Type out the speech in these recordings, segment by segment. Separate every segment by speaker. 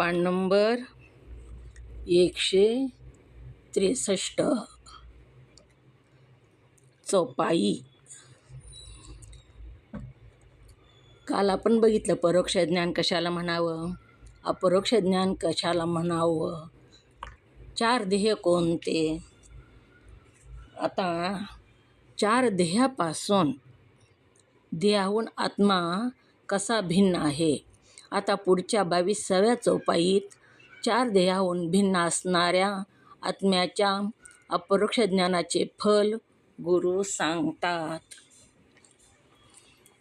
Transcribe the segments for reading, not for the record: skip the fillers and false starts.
Speaker 1: पान नंबर 163 चौपाई. काल आपण बघितलं परोक्ष ज्ञान कशाला म्हणावं, अपरोक्ष ज्ञान कशाला म्हणावं, 4 ध्येय कोणते. आता 4 ध्येयापासून ध्येयाहून आत्मा कसा भिन्न आहे. आता पुढच्या 22व्या चौपाईत 4 ध्येयाहून भिन्न असणाऱ्या आत्म्याच्या अपरोक्ष ज्ञानाचे फल गुरु सांगतात.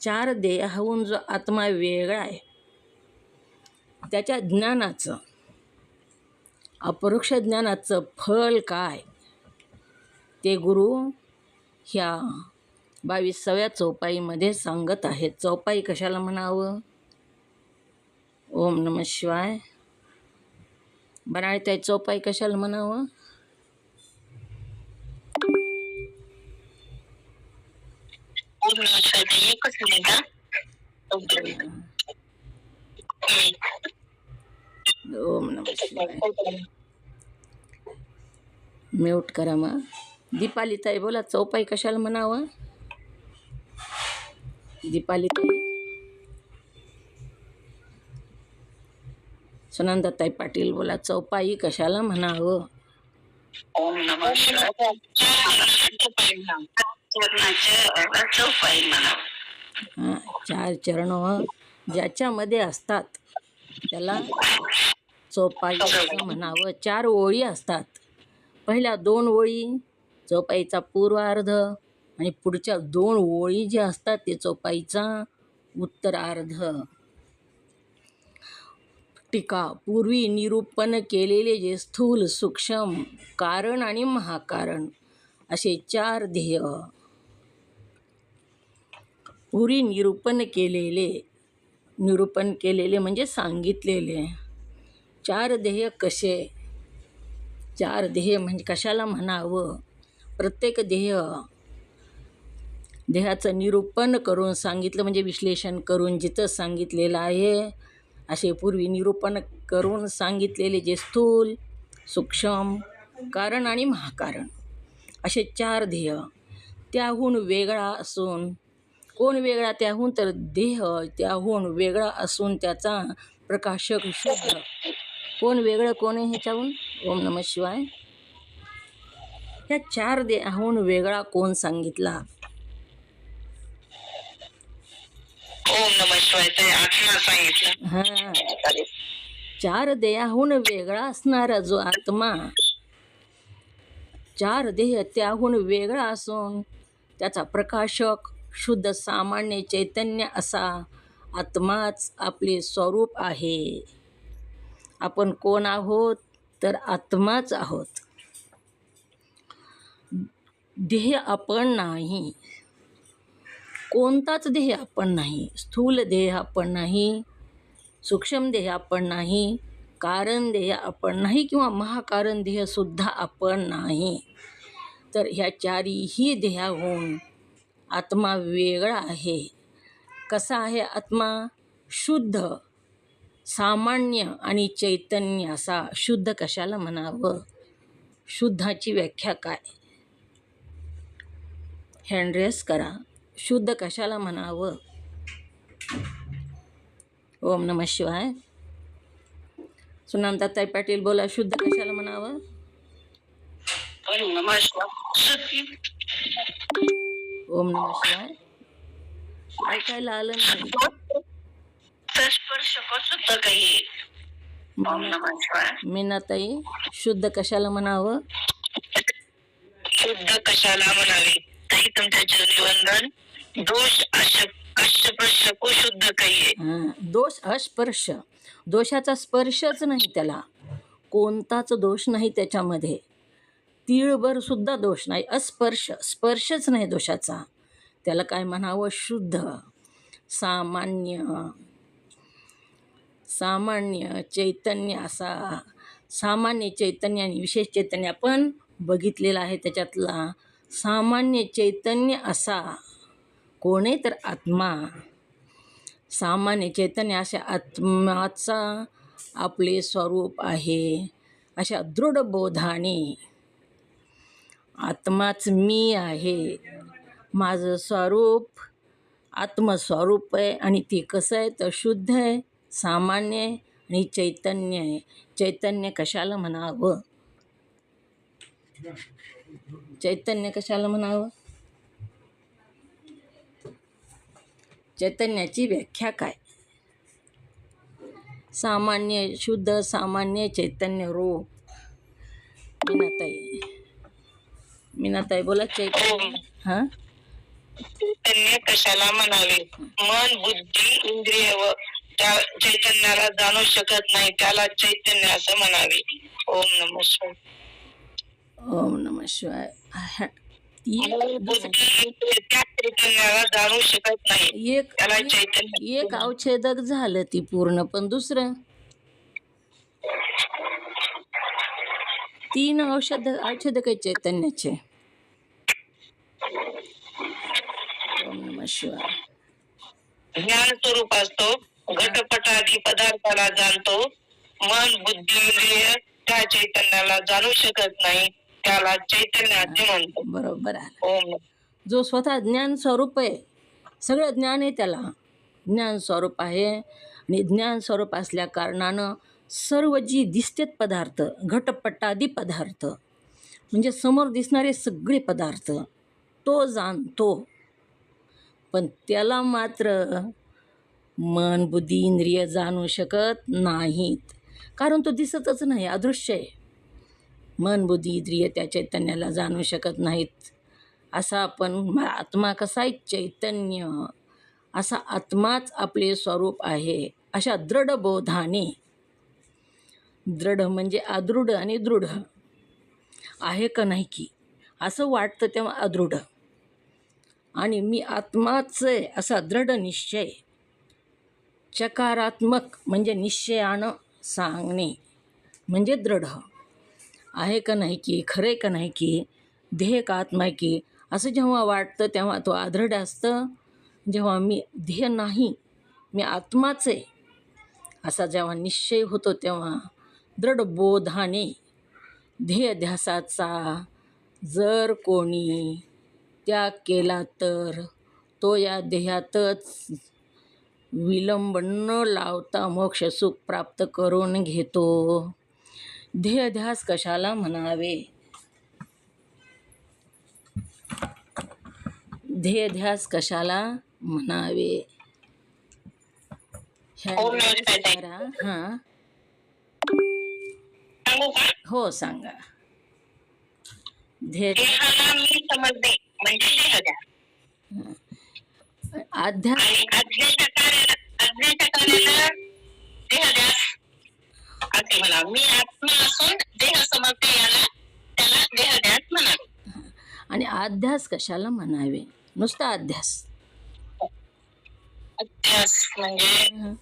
Speaker 1: 4 ध्येयाहून जो आत्मा वेगळा आहे त्याच्या ज्ञानाचं, अपरोक्ष ज्ञानाचं फल काय ते गुरु ह्या 22व्या चौपाईमध्ये सांगत आहेत. चौपाई कशाला म्हणावं. ओम नमः शिवाय. बनाळी ताई, चौपाई कशाला म्हणावं. ओम नमः शिवाय. म्यूट करा मग. दीपाली ताई बोला, चौपाई कशाला म्हणावं. दीपाली ताई. सुनंदाताई पाटील बोला, चौपाई कशाला म्हणावं.
Speaker 2: ओम नमः शिवाय. चौपाई म्हणावं.
Speaker 1: 4 चरण ज्याच्यामध्ये असतात त्याला चौपाई असं म्हणावं. 4 ओळी असतात. पहिल्या 2 ओळी चौपाईचा पूर्वार्ध आणि पुढच्या 2 ओळी ज्या असतात ते चौपाईचा उत्तरार्ध. टीका. पूर्वी निरूपण केलेले जे स्थूल, सूक्ष्म, कारण आणि महाकारण असे 4 ध्येय. पूर्वी निरूपण केलेले म्हणजे सांगितलेले 4 ध्येय कसे. 4 ध्येय म्हणजे कशाला म्हणावं. प्रत्येक ध्येयाचं निरूपण करून सांगितलं म्हणजे विश्लेषण करून जिथं सांगितलेलं आहे असे पूर्वी निरूपण करून सांगितलेले जे स्थूल, सूक्ष्म, कारण आणि महाकारण असे 4 ध्येय. त्याहून वेगळा असून, कोण वेगळा त्याहून, तर देह त्याहून वेगळा असून त्याचा प्रकाशक शुद्ध. कोण वेगळं, कोण आहे ह्याच्याहून. ओम नमः शिवाय. ह्या 4 ध्येयाहून वेगळा कोण सांगितला.
Speaker 2: ओम नमः शिवाय. ते आत्मा सांगितलं.
Speaker 1: 4 ध्येयाहून वेगळा असणारा जो आत्मा, 4 ध्येय त्याहून वेगळा असून त्याचा प्रकाशक शुद्ध सामान्य चैतन्य असा आत्माच आपले स्वरूप आहे. आपण कोण आहोत, तर आत्माच आहोत. ध्येय आपण नाही. कोणताच ध्येय आपण नाही. स्थूल ध्येय आपण नाही, सूक्ष्म ध्येय आपण नाही, कारण ध्येय आपण नाही किंवा महाकारण ध्येय सुद्धा आपण नाही. तर ह्या 4ही ध्येयाहून आत्मा वेगळा आहे. कसा आहे आत्मा. शुद्ध, सामान्य आणि चैतन्य असा. शुद्ध कशाला म्हणावं. शुद्धाची व्याख्या काय. हँड रेस करा. शुद्ध कशाला म्हणावं. ओम नमः शिवाय. सुनंदाताई पाटील बोला, शुद्ध कशाला म्हणावं.
Speaker 2: ओम नमः शिवाय.
Speaker 1: ओम नमः शिवाय. ऐकायला आलं नाही.
Speaker 2: स्पर्श शुद्ध काही. ओम नमः शिवाय.
Speaker 1: मीनाताई, शुद्ध कशाला म्हणावं.
Speaker 2: शुद्ध कशाला म्हणावे. ताई तुमच्या चरणवंदन. दोष अस्पर्श को शुद्ध काही.
Speaker 1: दोष अस्पर्श. दोषाचा स्पर्शच नाही त्याला. कोणताच दोष नाही त्याच्यामध्ये. तीळभर सुद्धा दोष नाही. अस्पर्श, स्पर्शच नाही दोषाचा. त्याला काय म्हणावं. शुद्ध, सामान्य चैतन्य असा. सामान्य चैतन्य आणि विशेष चैतन्य आपण बघितलेला आहे. त्याच्यातला सामान्य चैतन्य असा कोण आहे, तर आत्मा. सामान्य चैतन्य अशा आत्म्याचा आपले स्वरूप आहे अशा दृढ बोधाने आत्माच मी आहे, माझं स्वरूप आत्मस्वरूप आहे आणि ते कसं आहे तर शुद्ध आहे, सामान्य आहे आणि चैतन्य आहे. चैतन्य कशाला म्हणावं? चैतन्य कशाला म्हणावं? चैतन्याची व्याख्या काय? सामान्य शुद्ध सामान्य चैतन्य रूप. मीनाताई बोला चैतन्य. हां
Speaker 2: चैतन्य कशाला म्हणावे? मन, बुद्धी, इंद्रिय व त्या चैतन्याला जाणू शकत नाही त्याला चैतन्य असं म्हणावे. ओम नमः शिवाय.
Speaker 1: ओम नमः शिवाय.
Speaker 2: मन, बुद्धी, इंद्रिय त्या चैतन्याला जाणू शकत नाही
Speaker 1: एक
Speaker 2: त्याला चैतन्य.
Speaker 1: एक अवच्छेदक झालं ती पूर्ण, पण दुसरं 3 अवच्छेदक आहे चैतन्याचे. ओम नमः शिवाय.
Speaker 2: ज्ञान स्वरूप असतो, घटपटादी पदार्थाला जाणतो. मन, बुद्धी, इंद्रिय त्या चैतन्याला जाणू शकत नाही त्याला चैतन्य असे म्हणतो.
Speaker 1: बरोबर आहे.
Speaker 2: ओम.
Speaker 1: जो स्वतः ज्ञान स्वरूप आहे, सगळं ज्ञान आहे त्याला, ज्ञान स्वरूप आहे आणि ज्ञान स्वरूप असल्या कारणानं सर्व जी दिसतेत पदार्थ, घटपटादी पदार्थ म्हणजे समोर दिसणारे सगळे पदार्थ तो जाणतो. पण त्याला मात्र मन, बुद्धी, इंद्रिय जाणू शकत नाहीत, कारण तो दिसतच नाही, अदृश्य आहे. मन, बुद्धी, इंद्रिय त्या चैतन्याला जाणू शकत नाहीत. असा आपण आत्मा कसा आहे? चैतन्य. असा आत्माच आपले स्वरूप आहे अशा दृढ बोधाने. दृढ म्हणजे अदृढ आणि दृढ आहे का नाही की असं वाटतं तेव्हा अदृढ, आणि मी आत्माच आहे असा दृढ निश्चय. चकारात्मक म्हणजे निश्चयानं सांगणे म्हणजे दृढ आहे का नाही की, खरं का नाही की, ध्येय का आत्मा आहे की, असं जेव्हा वाटतं तेव्हा तो अदृढ असतं. जेव्हा मी ध्येय नाही, मी आत्माच आहे असा जेव्हा निश्चय होतो तेव्हा दृढ बोधाने ध्येय ध्यासाचा जर कोणी त्याग केला तर तो या ध्येयातच विलंब न लावता मोक्ष सुख प्राप्त करून घेतो. ध्येयध्यास कशाला म्हणावे? ध्येयध्यास कशाला म्हणावे?
Speaker 2: ओम नमः शिवाय.
Speaker 1: हां
Speaker 2: सांगू का?
Speaker 1: हो सांगा. ध्येय
Speaker 2: देहाला मी समजणे म्हणजे देहध्यास.
Speaker 1: अध्यास
Speaker 2: आणि अज्ञेच्या कार्याला देहध्यास असे म्हणा. मी आत्मा असून देह समजते याला त्याला देहध्यास म्हणावे.
Speaker 1: आणि अध्यास कशाला म्हणावे? नुसता अध्यास.
Speaker 2: अध्यास म्हणजे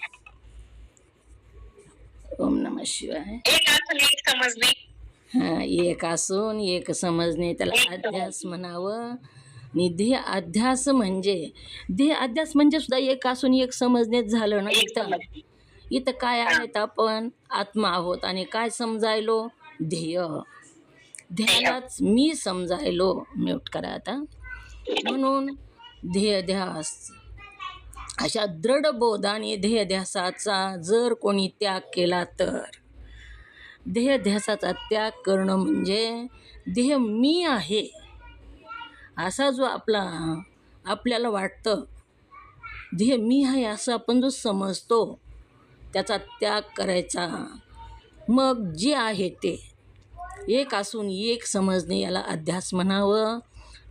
Speaker 1: ओम नमः शिवाय.
Speaker 2: एक असून एक समजणे.
Speaker 1: हां एक असून एक समजणे त्याला अध्यास म्हणावं. आणि ध्येय अध्यास म्हणजे सुद्धा एक असून एक समजणेच झालं ना. इथं काय आहेत? आपण आत्मा आहोत आणि काय समजायलो? ध्येय. ध्येयालाच मी समजायलो. म्यूट करा आता. म्हणून ध्येयध्यास अशा दृढ बोधाने ध्येयध्यासाचा जर कोणी त्याग केला तर, ध्येयध्यासाचा त्याग करणं म्हणजे ध्येय मी आहे असा जो आपल्याला वाटतं, ध्येय मी आहे असं आपण जो समजतो त्याचा त्याग करायचा. मग जे आहे ते एक असून एक समजणे याला अध्यास म्हणावं.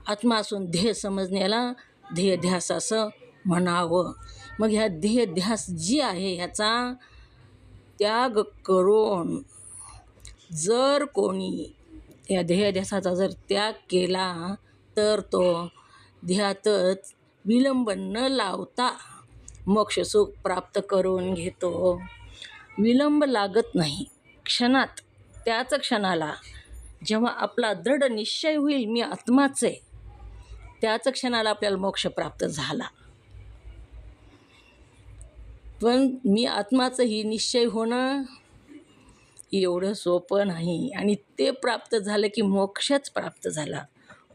Speaker 1: आत्मा असून ध्येय समजणे याला ध्येयध्यास असं म्हणावं. मग ह्या ध्येयध्यास जी आहे ह्याचा त्याग करून जर कोणी या ध्येयध्यासाचा जर त्याग केला तर तो ध्येयातच विलंब न लावता मोक्षसुख प्राप्त करून घेतो. विलंब लागत नाही. क्षणात, त्याच क्षणाला जेव्हा आपला दृढ निश्चय होईल मी आत्माच आहे, त्याच क्षणाला आपल्याला मोक्ष प्राप्त झाला. पण मी आत्माचं ही निश्चय होणं एवढं सोपं नाही. आणि ते प्राप्त झालं की मोक्षच प्राप्त झाला,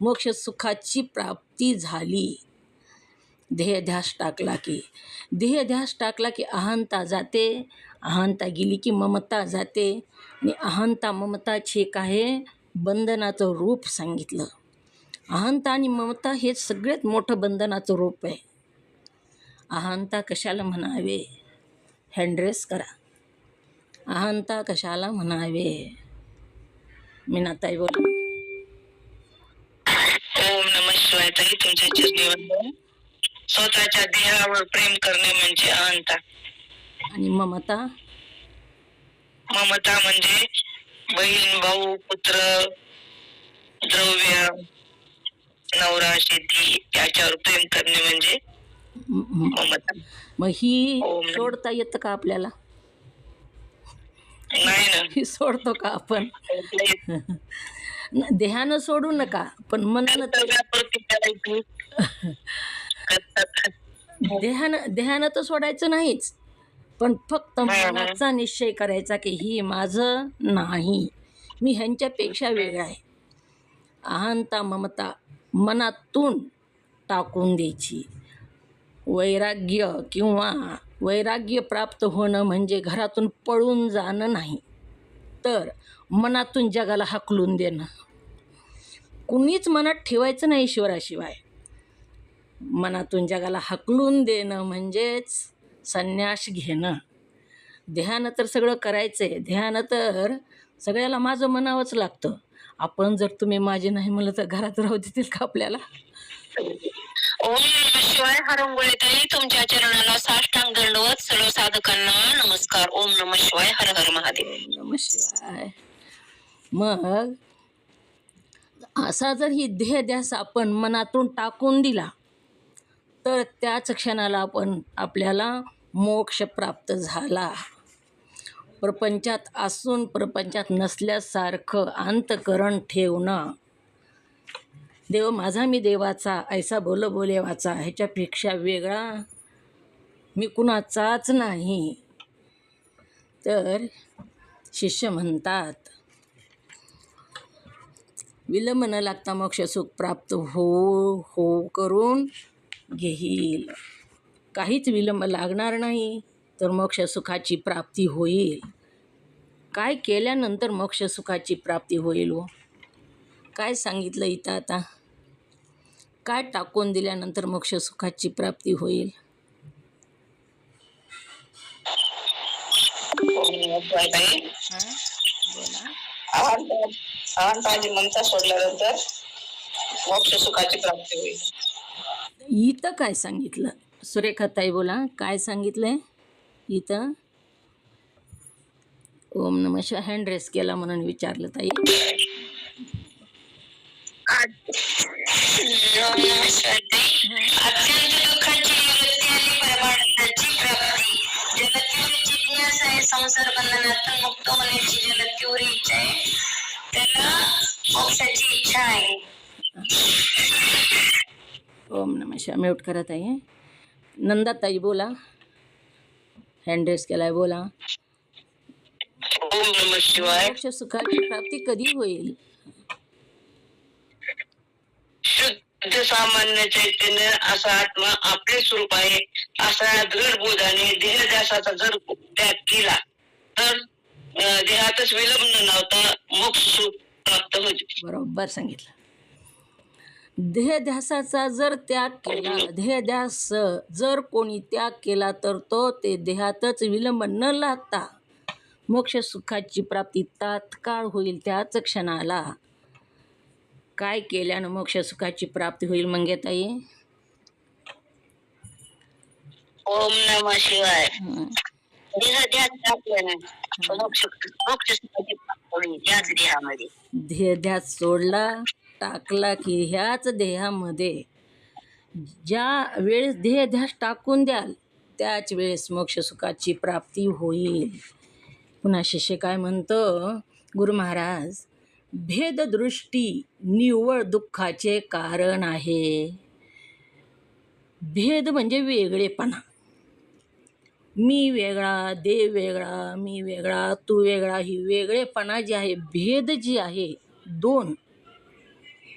Speaker 1: मोक्ष सुखाची प्राप्ती झाली. देहध्यास टाकला की अहंता जाते, अहंता गेली की ममता जाते. आणि अहंता ममताचे काय बंधनाचं रूप सांगितलं. अहंता आणि ममता हे सगळ्यात मोठं बंधनाचं रूप आहे. अहंता कशाला म्हणावे, हँड्रेस करा. अहंता कशाला म्हणावे, मीनाताई बोला.
Speaker 2: ओम नमः शिवाय. ताई तुमच्या चरणी वंदन. स्वतःच्या देहावर प्रेम करणे म्हणजे अहंता.
Speaker 1: आणि ममता,
Speaker 2: ममता म्हणजे बहीण भाऊ पुत्र द्रव्य नवरा शेती याच्यावर प्रेम करणे म्हणजे ममता.
Speaker 1: मग ही
Speaker 2: ओम नमः.
Speaker 1: सोडता येतं का आपल्याला?
Speaker 2: नाही ना.
Speaker 1: ही सोडतो का आपण? देहानं सोडू नका, पण मनानं देहानं तर सोडायचं नाहीच, पण फक्त मनाचा निश्चय करायचा की ही माझं नाही, मी ह्यांच्यापेक्षा वेगळा आहे. अहंता ममता मनातून टाकून द्यायची. वैराग्य प्राप्त होणं म्हणजे घरातून पळून जाणं नाही, तर मनातून जगाला हाकलून देणं. कुणीच मनात ठेवायचं नाही ईश्वराशिवाय. मनातून जगाला हाकलून देणं म्हणजेच संन्यास घेणं. ध्यान तर सगळं करायचं आहे, ध्यान तर सगळ्याला माझं म्हणावंच लागतं. आपण जर तुम्ही माझे नाही म्हणलं तर घरात राहू देतील का आपल्याला?
Speaker 2: ओम नमः शिवाय. हरंगुळे ताई तुमच्या चरणाला साष्टांग दंडवत. सर्व साधकांना नमस्कार. ओम नमः शिवाय. हर हर महादेव.
Speaker 1: नमः शिवाय. मग असा जर ही देहध्यास आपण मनातून टाकून दिला तर त्याच क्षणाला आपल्याला मोक्ष प्राप्त झाला. प्रपंचात असून प्रपंचात नसल्यासारखं अंतकरण ठेवणं. देव माझा मी देवाचा, ऐसा बोले वाचा, ह्याच्यापेक्षा वेगळा मी कुणाचाच नाही. तर शिष्य म्हणतात, विलंब न लागता मोक्ष सुख प्राप्त हो करून घेईल. काहीच विलंब लागणार नाही तर मोक्ष सुखाची प्राप्ती होईल. काय केल्यानंतर मोक्ष सुखाची प्राप्ती होईल हो? काय सांगितलं इथं आता? काय टाकून दिल्यानंतर मोक्ष सुखाची प्राप्ती होईल? बोला.
Speaker 2: अहंता ममता सोडल्यानंतर मोक्ष सुखाची प्राप्ती होईल.
Speaker 1: इथं काय सांगितलं? सुरेखाताई बोला, काय सांगितलंय इथं? ओम नमः शिवाय. हँड रेस केला म्हणून विचारलं ताई.
Speaker 2: अत्यंत दुःखाची निवृत्ती आणि परमानंदाची प्राप्ती. ज्याला तीव्र जिज्ञासा आहे, संसार बंधनातून मुक्त होण्याची ज्याला तीव्र इच्छा आहे, त्याला मोक्षाची इच्छा आहे.
Speaker 1: ओम नमः शिवाय. म्यूट करत आहे. नंदाताई बोला, हँड रेस केलाय, बोला.
Speaker 2: ओम नमः शिवाय.
Speaker 1: मोक्ष सुखाची प्राप्ती कधी होईल?
Speaker 2: शुद्ध सामान्य चैतन्य असा आत्मा आपले स्वरूप आहे असा दृढ बोधाने देहध्यासाचा जर त्याग केला तर देहातच विलंब न लावता मोक्ष सुख प्राप्त होईल.
Speaker 1: बरोबर सांगितलं. देहध्यासाचा जर त्याग केला, देहध्यास जर कोणी त्याग केला तर तो ते देहातच विलंब न लागता मोक्ष सुखाची प्राप्ती तात्काळ होईल. त्याच क्षणाला काय केल्यानं मोक्ष सुखाची प्राप्ती होईल मंगेताई?
Speaker 2: ओम नमः शिवाय. देहध्यास टाकल्याने मोक्ष सुखाची प्राप्ती होईल याच देहामध्ये.
Speaker 1: देहध्यास सोडला, टाकला की ह्याच देहामध्ये ज्या वेळेस देहध्यास टाकून द्याल त्याच वेळेस मोक्ष सुखाची प्राप्ती होईल. पुन्हा शिष्य काय म्हणतो, गुरु महाराज, भेददृष्टी निव्वळ दुःखाचे कारण आहे. भेद म्हणजे वेगळेपणा. मी वेगळा, देव वेगळा, मी वेगळा, तू वेगळा, ही वेगळेपणा जी आहे, भेद जी आहे, दोन,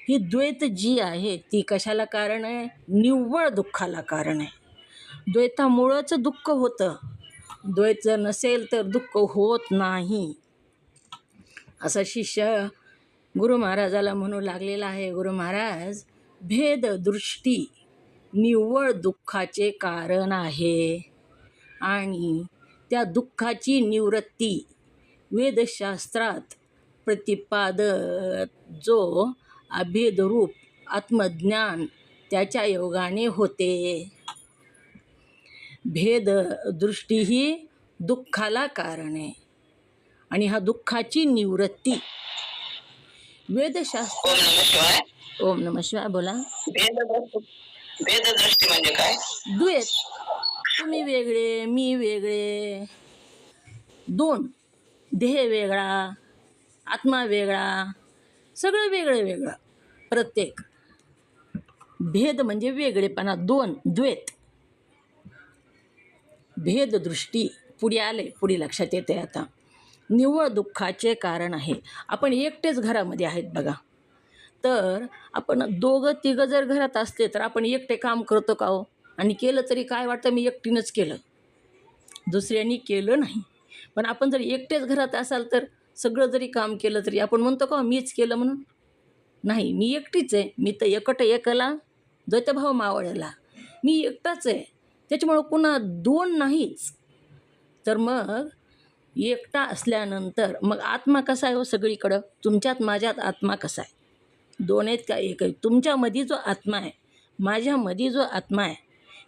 Speaker 1: ही द्वैत जी आहे ती कशाला कारण आहे? निव्वळ दुःखाला कारण आहे. द्वैतामुळंच दुःख होतं. द्वैत जर नसेल तर दुःख होत नाही. असा शिष्य गुरु महाराजाला म्हणू लागलेला आहे. गुरु महाराज, भेद दृष्टी निव्वळ दुःखाचे कारण आहे आणि त्या दुःखाची निवृत्ती वेदशास्त्रात प्रतिपादत जो अभेदरूप आत्मज्ञान त्याच्या योगाने होते. भेद दृष्टी ही दुःखाला कारण आहे आणि हा दुःखाची निवृत्ती वेदशास्त्र.
Speaker 2: ओम नमः शिवाय.
Speaker 1: ओम नमः शिवाय. बोला.
Speaker 2: भेददृष्टी म्हणजे काय?
Speaker 1: द्वैत, तुम्ही वेगळे, मी वेगळे, दोन, देह वेगळा, आत्मा वेगळा, सगळं वेगळं वेगळं, प्रत्येक. भेद म्हणजे वेगळेपणा, दोन, द्वैत. भेददृष्टी पुढे आले, पुढे लक्षात येते आता. निव्वळ दुःखाचे कारण आहे. आपण एकटेच घरामध्ये आहेत बघा, तर आपण दोघं तिघं जर घरात असले तर आपण एकटे काम करतो का हो? आणि केलं तरी काय वाटतं, मी एकटीनंच केलं, दुसऱ्यांनी केलं नाही. पण आपण जर एकटेच घरात असाल तर सगळं जरी काम केलं तरी आपण म्हणतो का मीच केलं म्हणून? नाही, मी एकटीच आहे. मी तर एकला द्वैतभाव मावळला, मी एकटाच आहे. त्याच्यामुळं पुन्हा दोन नाहीच. तर मग एकटा असल्यानंतर मग आत्मा कसा आहे हो सगळीकडं? तुमच्यात माझ्यात आत्मा कसा आहे? दोन आहेत का एक आहे? तुमच्यामध्ये जो आत्मा आहे, माझ्यामध्ये जो आत्मा आहे,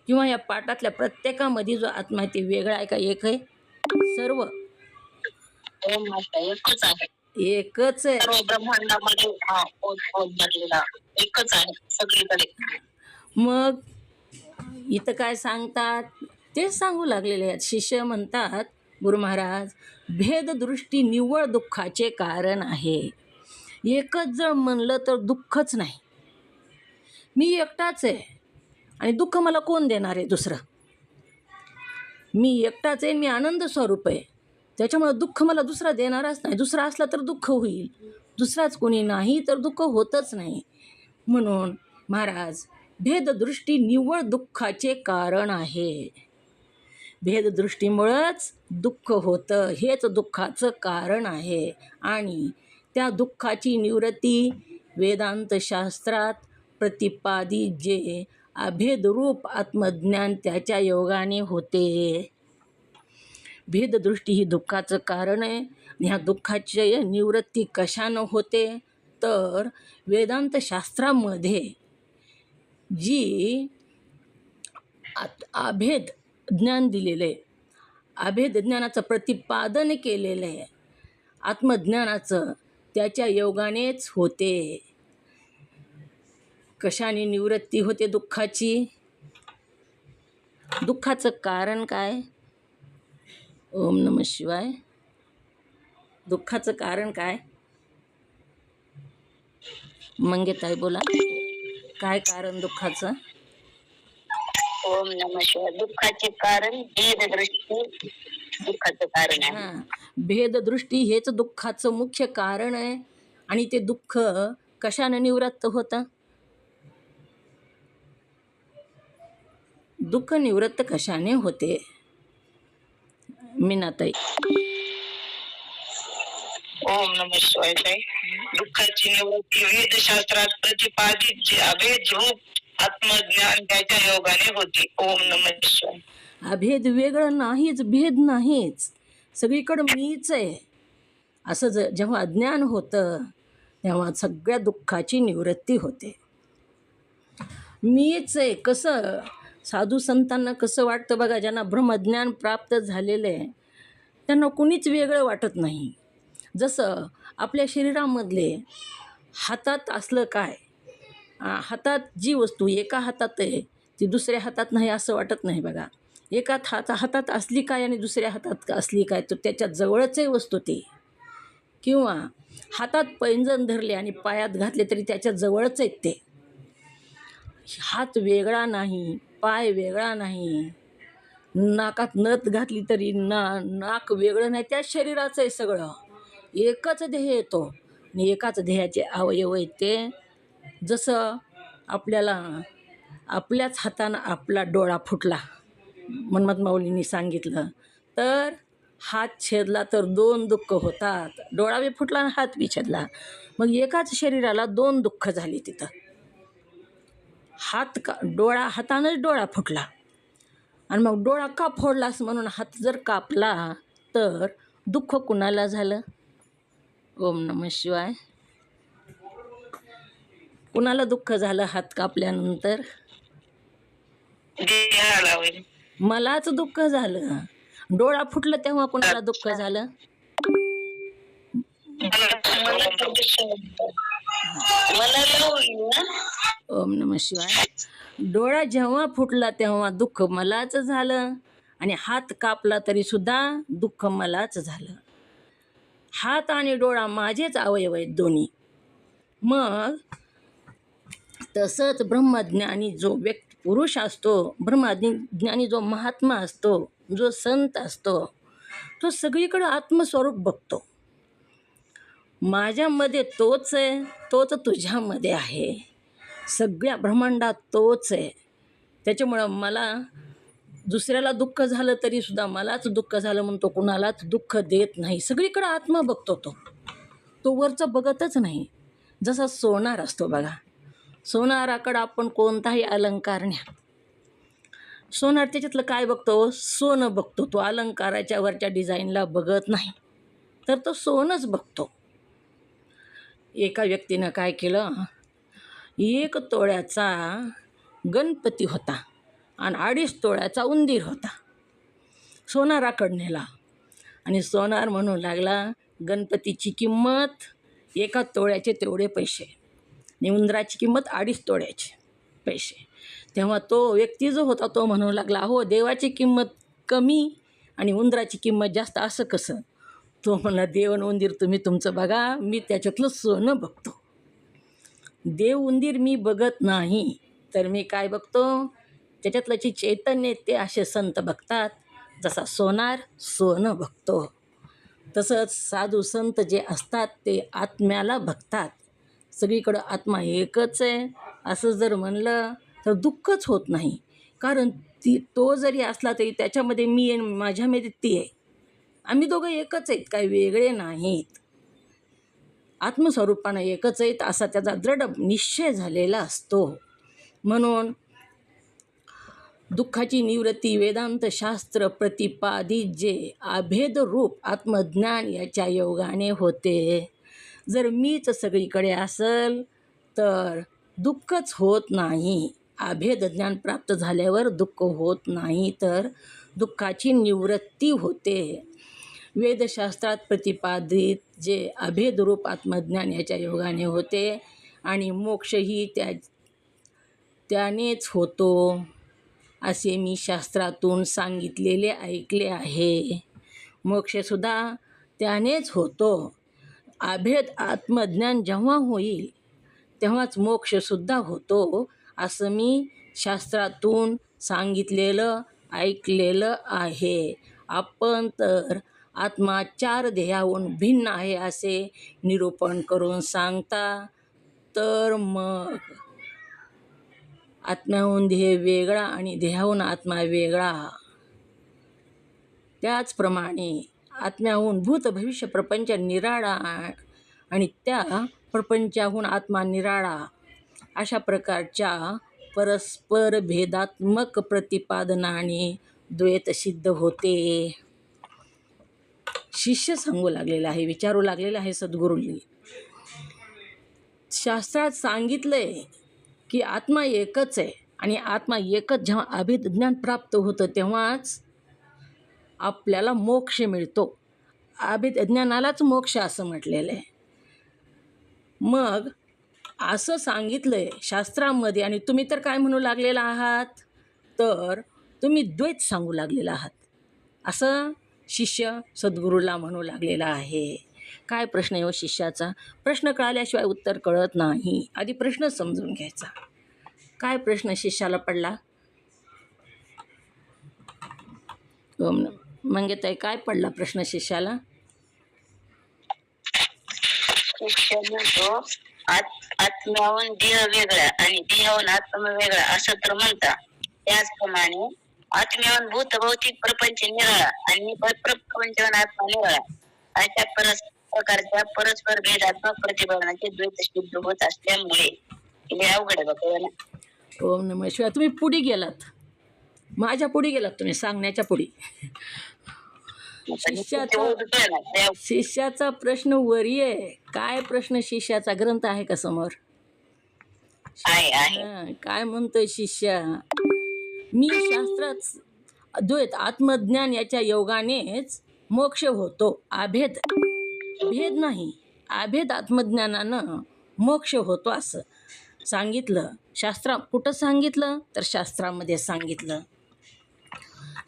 Speaker 1: किंवा या पाठातल्या प्रत्येकामध्ये जो आत्मा आहे ते वेगळा आहे का एक आहे? सर्व
Speaker 2: एकच आहे.
Speaker 1: एकच आहे.
Speaker 2: सर्व ब्रह्मांडामध्ये एकच आहे सगळीकडे.
Speaker 1: मग इथं काय सांगतात तेच सांगू लागलेले आहेत. शिष्य म्हणतात, गुरु महाराज, भेददृष्टी निव्वळ दुःखाचे कारण आहे. एकच जर म्हणलं तर दुःखच नाही. मी एकटाच आहे आणि दुःख मला कोण देणार आहे दुसरं? मी एकटाच आहे, मी आनंद स्वरूप आहे. त्याच्यामुळं दुःख मला दुसरा देणारच नाही. दुसरा असला तर दुःख होईल, दुसराच कोणी नाही तर दुःख होतच नाही. म्हणून महाराज, भेददृष्टी निव्वळ दुःखाचे कारण आहे. भेददृष्टीमुळंच दुःख होतं, हेच दुःखाचं कारण आहे. आणि त्या दुःखाची निवृत्ती वेदांतशास्त्रात प्रतिपादित जे अभेदरूप आत्मज्ञान त्याच्या योगाने होते. भेददृष्टी ही दुःखाचं कारण आहे. आणि ह्या दुःखाची निवृत्ती कशानं होते? तर वेदांतशास्त्रामध्ये जी अभेद ज्ञान दिलेलं आहे, अभेद ज्ञानाचं प्रतिपादन केलेलं आहे, आत्मज्ञानाचं, त्याच्या योगानेच होते. कशाने निवृत्ती होते दुःखाची? दुःखाचं कारण काय? ओम नमः शिवाय. दुःखाचं कारण काय? मंगेताई बोला, काय कारण दुःखाचं?
Speaker 2: ओम नमः शिवाय. दुःखाचे कारण भेददृष्टी दुःखाचं कारण आहे.
Speaker 1: हां, भेददृष्टी हेच दुःखाचं मुख्य कारण आहे. आणि ते दुःख कशाने निवृत्त होतं? दुःख निवृत्त कशाने होते? मीनाताई.
Speaker 2: ओम नमः शिवाय. दुःखाची निवृत्ती वेदशास्त्रात प्रतिपादित जे अभेद रूप आत्मज्ञान त्याच्या योगाने होते. ओम नमः शिवाय.
Speaker 1: अभेद वेगळं नाहीच, भेद नाहीच, सगळीकडं मीच आहे असं जेव्हा अज्ञान होतं तेव्हा सगळ्या दुःखाची निवृत्ती होते. मीच आहे. कसं साधू संतांना कसं वाटतं बघा, ज्यांना ब्रह्मज्ञान प्राप्त झालेलं आहे त्यांना कुणीच वेगळं वाटत नाही. जसं आपल्या शरीरामधले हातात असलं काय, हातात जी वस्तू एका हातात आहे ती दुसऱ्या हातात नाही असं वाटत नाही बघा. एका हातात असली काय आणि दुसऱ्या हातात असली काय, तर त्याच्या जवळच आहे वस्तू ती. किंवा हातात पैंजण धरले आणि पायात घातले तरी त्याच्या जवळच आहेत ते. हात वेगळा नाही, पाय वेगळा नाही, नाकात नथ घातली तरी नाक वेगळं नाही, त्या शरीराचं आहे सगळं. एकच देह येतो आणि एकाच देहाचे अवयव आहेत ते. जसं आपल्याला आपल्याच हातानं आपला डोळा फुटला, मन्मथ माऊलींनी सांगितलं, तर हात छेदला तर 2 दुःख होतात. डोळा बी फुटला आणि हात बी छेदला, मग एकाच शरीराला 2 दुःख झाली तिथं. हातानंच डोळा फुटला आणि मग डोळा का फोडलास म्हणून हात जर कापला तर दुःख कुणाला झालं? ओम नमः शिवाय. कुणाला दुःख झालं हात कापल्यानंतर?
Speaker 2: देहाला होईल.
Speaker 1: मलाच दुःख झालं. डोळा फुटलं तेव्हा कुणाला दुःख झालं? ओम नमः शिवाय. डोळा जेव्हा फुटला तेव्हा दुःख मलाच झालं आणि हात कापला तरी सुद्धा दुःख मलाच झालं. हात आणि डोळा माझेच अवयव आहेत दोन्ही. मग तसंच ब्रह्मज्ञानी जो पुरुष असतो, ब्रह्मज्ञानी जो महात्मा असतो, जो संत असतो, तो सगळीकडे आत्मस्वरूप बघतो. माझ्यामध्ये तोच आहे, तोच तुझ्यामध्ये आहे, सगळ्या ब्रह्मांडात तोच आहे. त्याच्यामुळं मला दुसऱ्याला दुःख झालं तरी सुद्धा मलाच दुःख झालं म्हणून तो कुणालाच दुःख देत नाही. सगळीकडं आत्मा बघतो तो वरचं बघतच नाही. जसा सोनार असतो बघा, सोनाराकडं आपण कोणताही अलंकार न्या, सोनार त्याच्यातलं काय बघतो? सोनं बघतो. तो अलंकाराच्या वरच्या डिझाईनला बघत नाही, तर तो सोनच बघतो. एका व्यक्तीनं काय केलं, 1 तोळ्याचा गणपती होता आणि 2.5 तोळ्याचा उंदीर होता. सोनाराकडं नेला आणि सोनार म्हणू लागला, गणपतीची किंमत 1 तोळ्याचे तेवढे पैसे आणि उंदराची किंमत 2.5 तोळ्याचे पैसे. तेव्हा तो व्यक्ती जो होता तो म्हणू लागला, हो देवाची किंमत कमी आणि उंदराची किंमत जास्त, असं कसं? तो म्हणला, देव आणि उंदीर तुम्ही तुमचं बघा, मी त्याच्यातलं सोनं बघतो. देव उंदीर मी बघत नाही, तर मी काय बघतो? त्याच्यातलं जे चैतन्य ते असे संत बघतात. जसा सोनार सोनं बघतो, तसंच साधू संत जे असतात ते आत्म्याला बघतात. सगळीकडं आत्मा एकच आहे असं जर म्हणलं तर दुःखच होत नाही. कारण तो जरी असला तरी त्याच्यामध्ये मी आहे, माझ्यामध्ये ती आहे. आम्ही दोघं एकच आहेत, काही वेगळे नाहीत. आत्मस्वरूपानं एकच आहेत असा त्याचा दृढ निश्चय झालेला असतो. म्हणून दुःखाची निवृत्ती वेदांत शास्त्र प्रतिपादित जे अभेद रूप आत्मज्ञान याच्या योगाने होते. जर मीच सगळीकडे असेल तर दुःखच होत नाही. अभेद ज्ञान प्राप्त झाल्यावर दुःख होत नाही, तर दुःखाची निवृत्ती होते. वेदशास्त्रात प्रतिपादित जे अभेदरूप आत्मज्ञान याच्या योगाने होते आणि मोक्षही त्यानेच होतो असे मी शास्त्रातून सांगितलेले ऐकले आहे. मोक्षसुद्धा त्यानेच होतो. अभेद आत्मज्ञान जेव्हा होईल तेव्हाच मोक्षसुद्धा होतो असं मी शास्त्रातून सांगितलेलं ऐकलेलं आहे. आपण तर आत्मा 4 देहाहून भिन्न आहे असे निरूपण करून सांगता, तर मग आत्म्याहून देह वेगळा आणि देहाहून आत्मा वेगळा. त्याचप्रमाणे आत्म्याहून भूत भविष्य प्रपंच निराळा आणि त्या प्रपंचाहून आत्मा निराळा, अशा प्रकारच्या परस्पर भेदात्मक प्रतिपादनाने द्वैत सिद्ध होते. शिष्य सांगू लागलेला आहे, विचारू लागलेला आहे सद्गुरूंनी. शास्त्रात सांगितलंय की आत्मा एकच आहे आणि आत्मा एकच जेव्हा अभेद ज्ञान प्राप्त होतं तेव्हाच आपल्याला मोक्ष मिळतो. अभेद ज्ञानालाच मोक्ष असं म्हटलेलं आहे. मग असं सांगितलंय शास्त्रामध्ये आणि तुम्ही तर काय म्हणू लागलेला आहात, तर तुम्ही द्वैत सांगू लागलेला आहात असं शिष्य सद्गुरूला म्हणू लागलेला आहे. काय प्रश्न आहे हो शिष्याचा? प्रश्न कळाल्याशिवाय उत्तर कळत नाही. आधी प्रश्न समजून घ्यायचा. काय प्रश्न शिष्याला पडला? ओम मंगेताई, काय पडला प्रश्न शिष्याला?
Speaker 3: शिष्य म्हणतो आत्म्याहून देह वेगळा आणि देहाहून आत्मा वेगळा असं तर म्हणता, त्याचप्रमाणे आत्म्याहून भूत भौतिक प्रपंच निराळा आणि प्रपंचाहून आत्मा निराळा अशा प्रकारच्या परस्पर भेदात्मक प्रतिपादनाचे द्वैत सिद्ध होत असल्यामुळे हे अवघड बघा.
Speaker 1: ओम नमः शिवाय. तुम्ही पुढे गेलात, माझ्या पुढे गेलात, तुम्ही सांगण्याच्या पुढे. शिष्याचा प्रश्न वरी आहे. काय प्रश्न शिष्याचा? ग्रंथ आहे का समोर? काय म्हणतोय शिष्य? मी शास्त्रात द्वैत आत्मज्ञान याच्या योगानेच मोक्ष होतो, भेद नाही, अभेद आत्मज्ञानानं मोक्ष होतो असं सांगितलं. कुठं सांगितलं? तर शास्त्रामध्ये सांगितलं.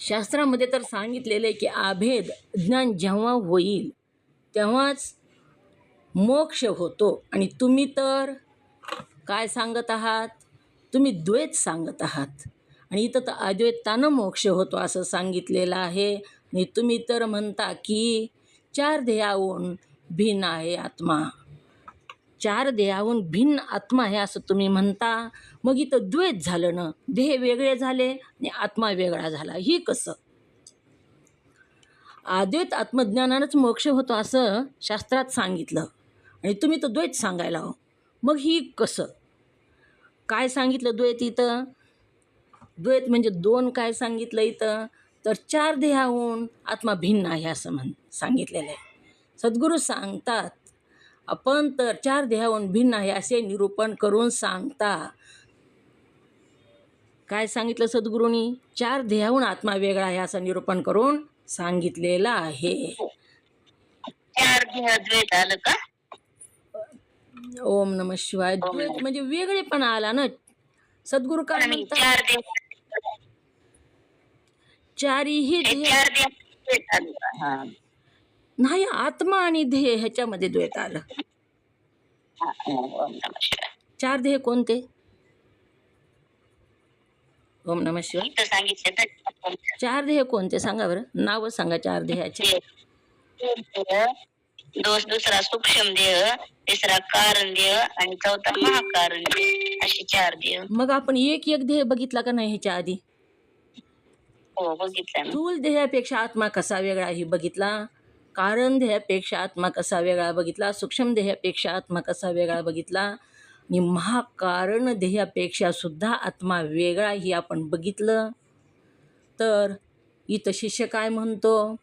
Speaker 1: शास्त्रामध्ये तर सांगितलेलं आहे की अभेद ज्ञान जेव्हा होईल तेव्हाच मोक्ष होतो. आणि तुम्ही तर काय सांगत आहात? तुम्ही द्वैत सांगत आहात. आणि इथं तर अद्वैतानं मोक्ष होतो असं सांगितलेलं आहे. आणि तुम्ही तर म्हणता की 4 देहाहून भिन्न आहे आत्मा, 4 देहाहून भिन्न आत्मा आहे असं तुम्ही म्हणता. मग इथं द्वैत झालं ना, देह वेगळे झाले आणि आत्मा वेगळा झाला. ही कसं? अद्वैत आत्मज्ञानानंच मोक्ष होतो असं शास्त्रात सांगितलं आणि तुम्ही तर द्वैत सांगायला हो. मग ही कसं? काय सांगितलं द्वैत इथं? द्वैत म्हणजे 2 काय सांगितलं इथं? तर 4 देहाहून आत्मा भिन्न आहे असं सांगितलेलं आहे. सद्गुरू सांगतात आपण तर 4 देहाहून भिन्न आहे असे निरूपण करून सांगता. काय सांगितलं सद्गुरूंनी? 4 देहाहून आत्मा वेगळा आहे असं निरूपण करून सांगितलेलं आहे.
Speaker 3: 4 देह द्वैत आलं का?
Speaker 1: ओम नमः शिवाय. द्वैत म्हणजे वेगळेपणा आला ना. सद्गुरू काय म्हणतात?
Speaker 3: 4 देह,
Speaker 1: 4ही देह
Speaker 3: 4 देह द्वैत आलं का?
Speaker 1: नाही, आत्मा आणि देह ह्याच्यामध्ये द्वैत आलं. 4 देह कोणते? ओम नमः शिवाय.
Speaker 3: इथं सांगितलं
Speaker 1: 4 देह कोणते सांगा बरं, नावं सांगा 4 देहाचे.
Speaker 3: दुसरा सूक्ष्म देह, तिसरा कारण देह आणि चौथा महाकारण देह, अशी 4 देह.
Speaker 1: मग आपण एक देह बघितला का नाही ह्याच्या आधी?
Speaker 3: हो, बघितलं.
Speaker 1: स्थूल देहापेक्षा आत्मा कसा वेगळा हे बघितला, कारण देहापेक्षा आत्मा कसा वेगळा बघितला, सूक्ष्म देहापेक्षा आत्मा कसा वेगळा बघितला आणि महाकारण देहापेक्षा सुद्धा आत्मा वेगळा ही आपण बघितलं. तर इथं शिष्य काय म्हणतो?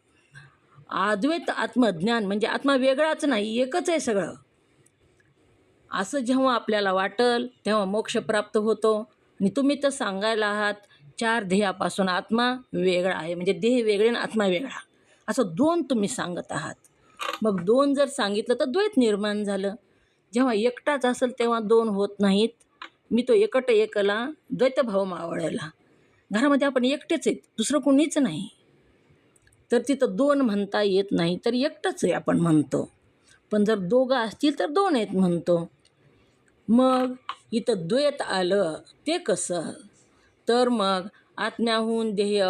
Speaker 1: अद्वैत आत्मज्ञान म्हणजे आत्मा वेगळाच नाही, एकच आहे सगळं. असं जेव्हा आपल्याला वाटल तेव्हा मोक्ष प्राप्त होतो. आणि तुम्ही तर सांगायला आहात 4 देहापासून आत्मा वेगळा आहे, म्हणजे देह वेगळे आणि आत्मा वेगळा असं 2 तुम्ही सांगत आहात. मग 2 जर सांगितलं तर द्वैत निर्माण झालं. जेव्हा एकटाच असेल तेव्हा 2 होत नाहीत. मी तो एकट एकला द्वैत भाव मावळला. घरामध्ये आपण एकटेच आहेत, दुसरं कोणीच नाही. तर तिथं 2 म्हणता येत नाही, तर एकटंच आहे आपण म्हणतो. पण जर 2 असतील तर 2 आहेत म्हणतो. मग इथं द्वैत आलं ते कसं? तर मग आत्म्याहून देह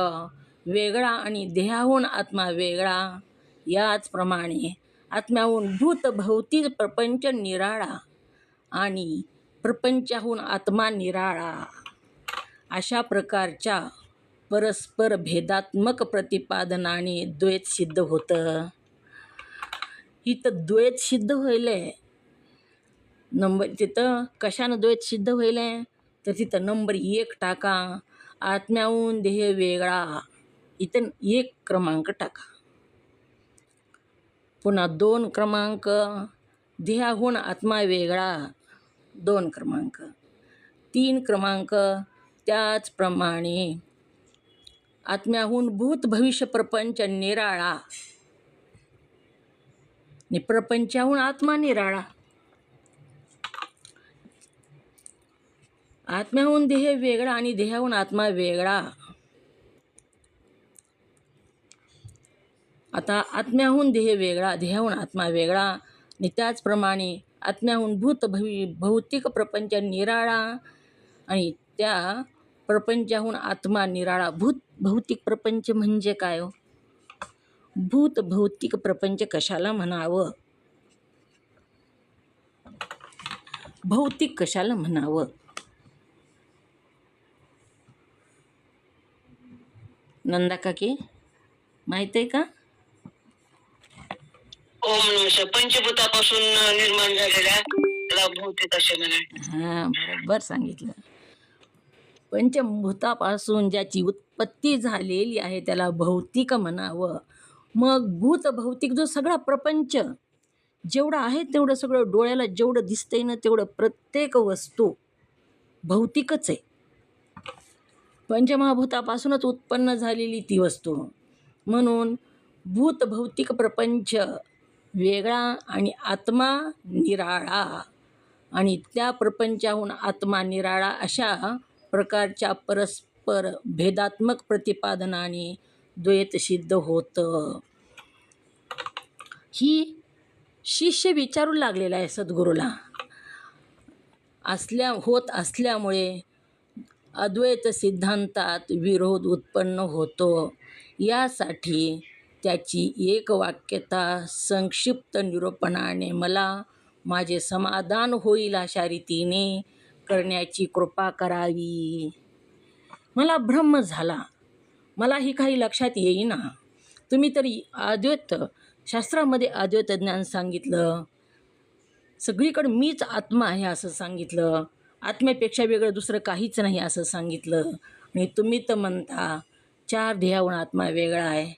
Speaker 1: वेगळा आणि देहाहून आत्मा वेगळा, याचप्रमाणे आत्म्याहून भूत भौतिक प्रपंच निराळा आणि प्रपंचाहून आत्मा निराळा अशा प्रकारच्या परस्पर भेदात्मक प्रतिपादनाने द्वैत सिद्ध होतं. इथं द्वैत सिद्ध होईल तिथं कशानं द्वैत सिद्ध होईल? तर तिथं नंबर 1 टाका, आत्म्याहून देह वेगळा, इथं 1 क्रमांक टाका. पुन्हा 2 क्रमांक, देहाहून आत्मा वेगळा, 2 क्रमांक. 3 क्रमांक, त्याचप्रमाणे आत्म्याहून भूत भविष्य प्रपंच निराळा आणि प्रपंचाहून आत्मा निराळा. आत्म्याहून देह वेगळा आणि देहाहून आत्मा वेगळा. आता आत्म्याहून देह वेगळा, देहाहून आत्मा वेगळा आणि त्याचप्रमाणे आत्म्याहून भौतिक प्रपंच निराळा आणि त्या प्रपंचाहून आत्मा निराळा. भौतिक प्रपंच म्हणजे काय हो? भौतिक प्रपंच कशाला म्हणावं? भौतिक कशाला म्हणावं? नंदा काकी माहित आहे का?
Speaker 2: ओम नमः शिवाय. पंचभूतापासून निर्माण झालेल्या त्याला भौतिक असे म्हणाले.
Speaker 1: हां, बरोबर सांगितलं. पंचभूतापासून ज्याची उत्पत्ती झालेली आहे त्याला भौतिक म्हणावं. मग भौतिक जो सगळा प्रपंच जेवढं आहे तेवढं सगळं डोळ्याला जेवढं दिसतंय ना तेवढं प्रत्येक वस्तू भौतिकच आहे. पंचमहाभूतापासूनच उत्पन्न झालेली ती वस्तू. म्हणून भौतिक प्रपंच वेगळा आणि आत्मा निराळा. आणि त्या प्रपंचाहून आत्मा निराळा अशा प्रकारच्या परस्पर भेदात्मक प्रतिपादनाने द्वैत सिद्ध होतं. ही शिष्य विचारू लागलेला आहे सद्गुरूला. होत असल्यामुळे अद्वैत सिद्धांतात विरोध उत्पन्न होतो. यासाठी त्याची एकवाक्यता संक्षिप्त निरूपणाने मला माझे समाधान होईल अशा रीतीने करण्याची कृपा करावी. मला भ्रम झाला. मलाही काही लक्षात येईना. तुम्ही तरी अद्वैत शास्त्रामध्ये अद्वैत ज्ञान सांगितलं. सगळीकडे मीच आत्मा आहे असं सांगितलं. आत्म्यापेक्षा वेगळं दुसरं काहीच नाही असं सांगितलं. आणि तुम्ही तर म्हणता 4 देहाहून आत्मा वेगळा आहे,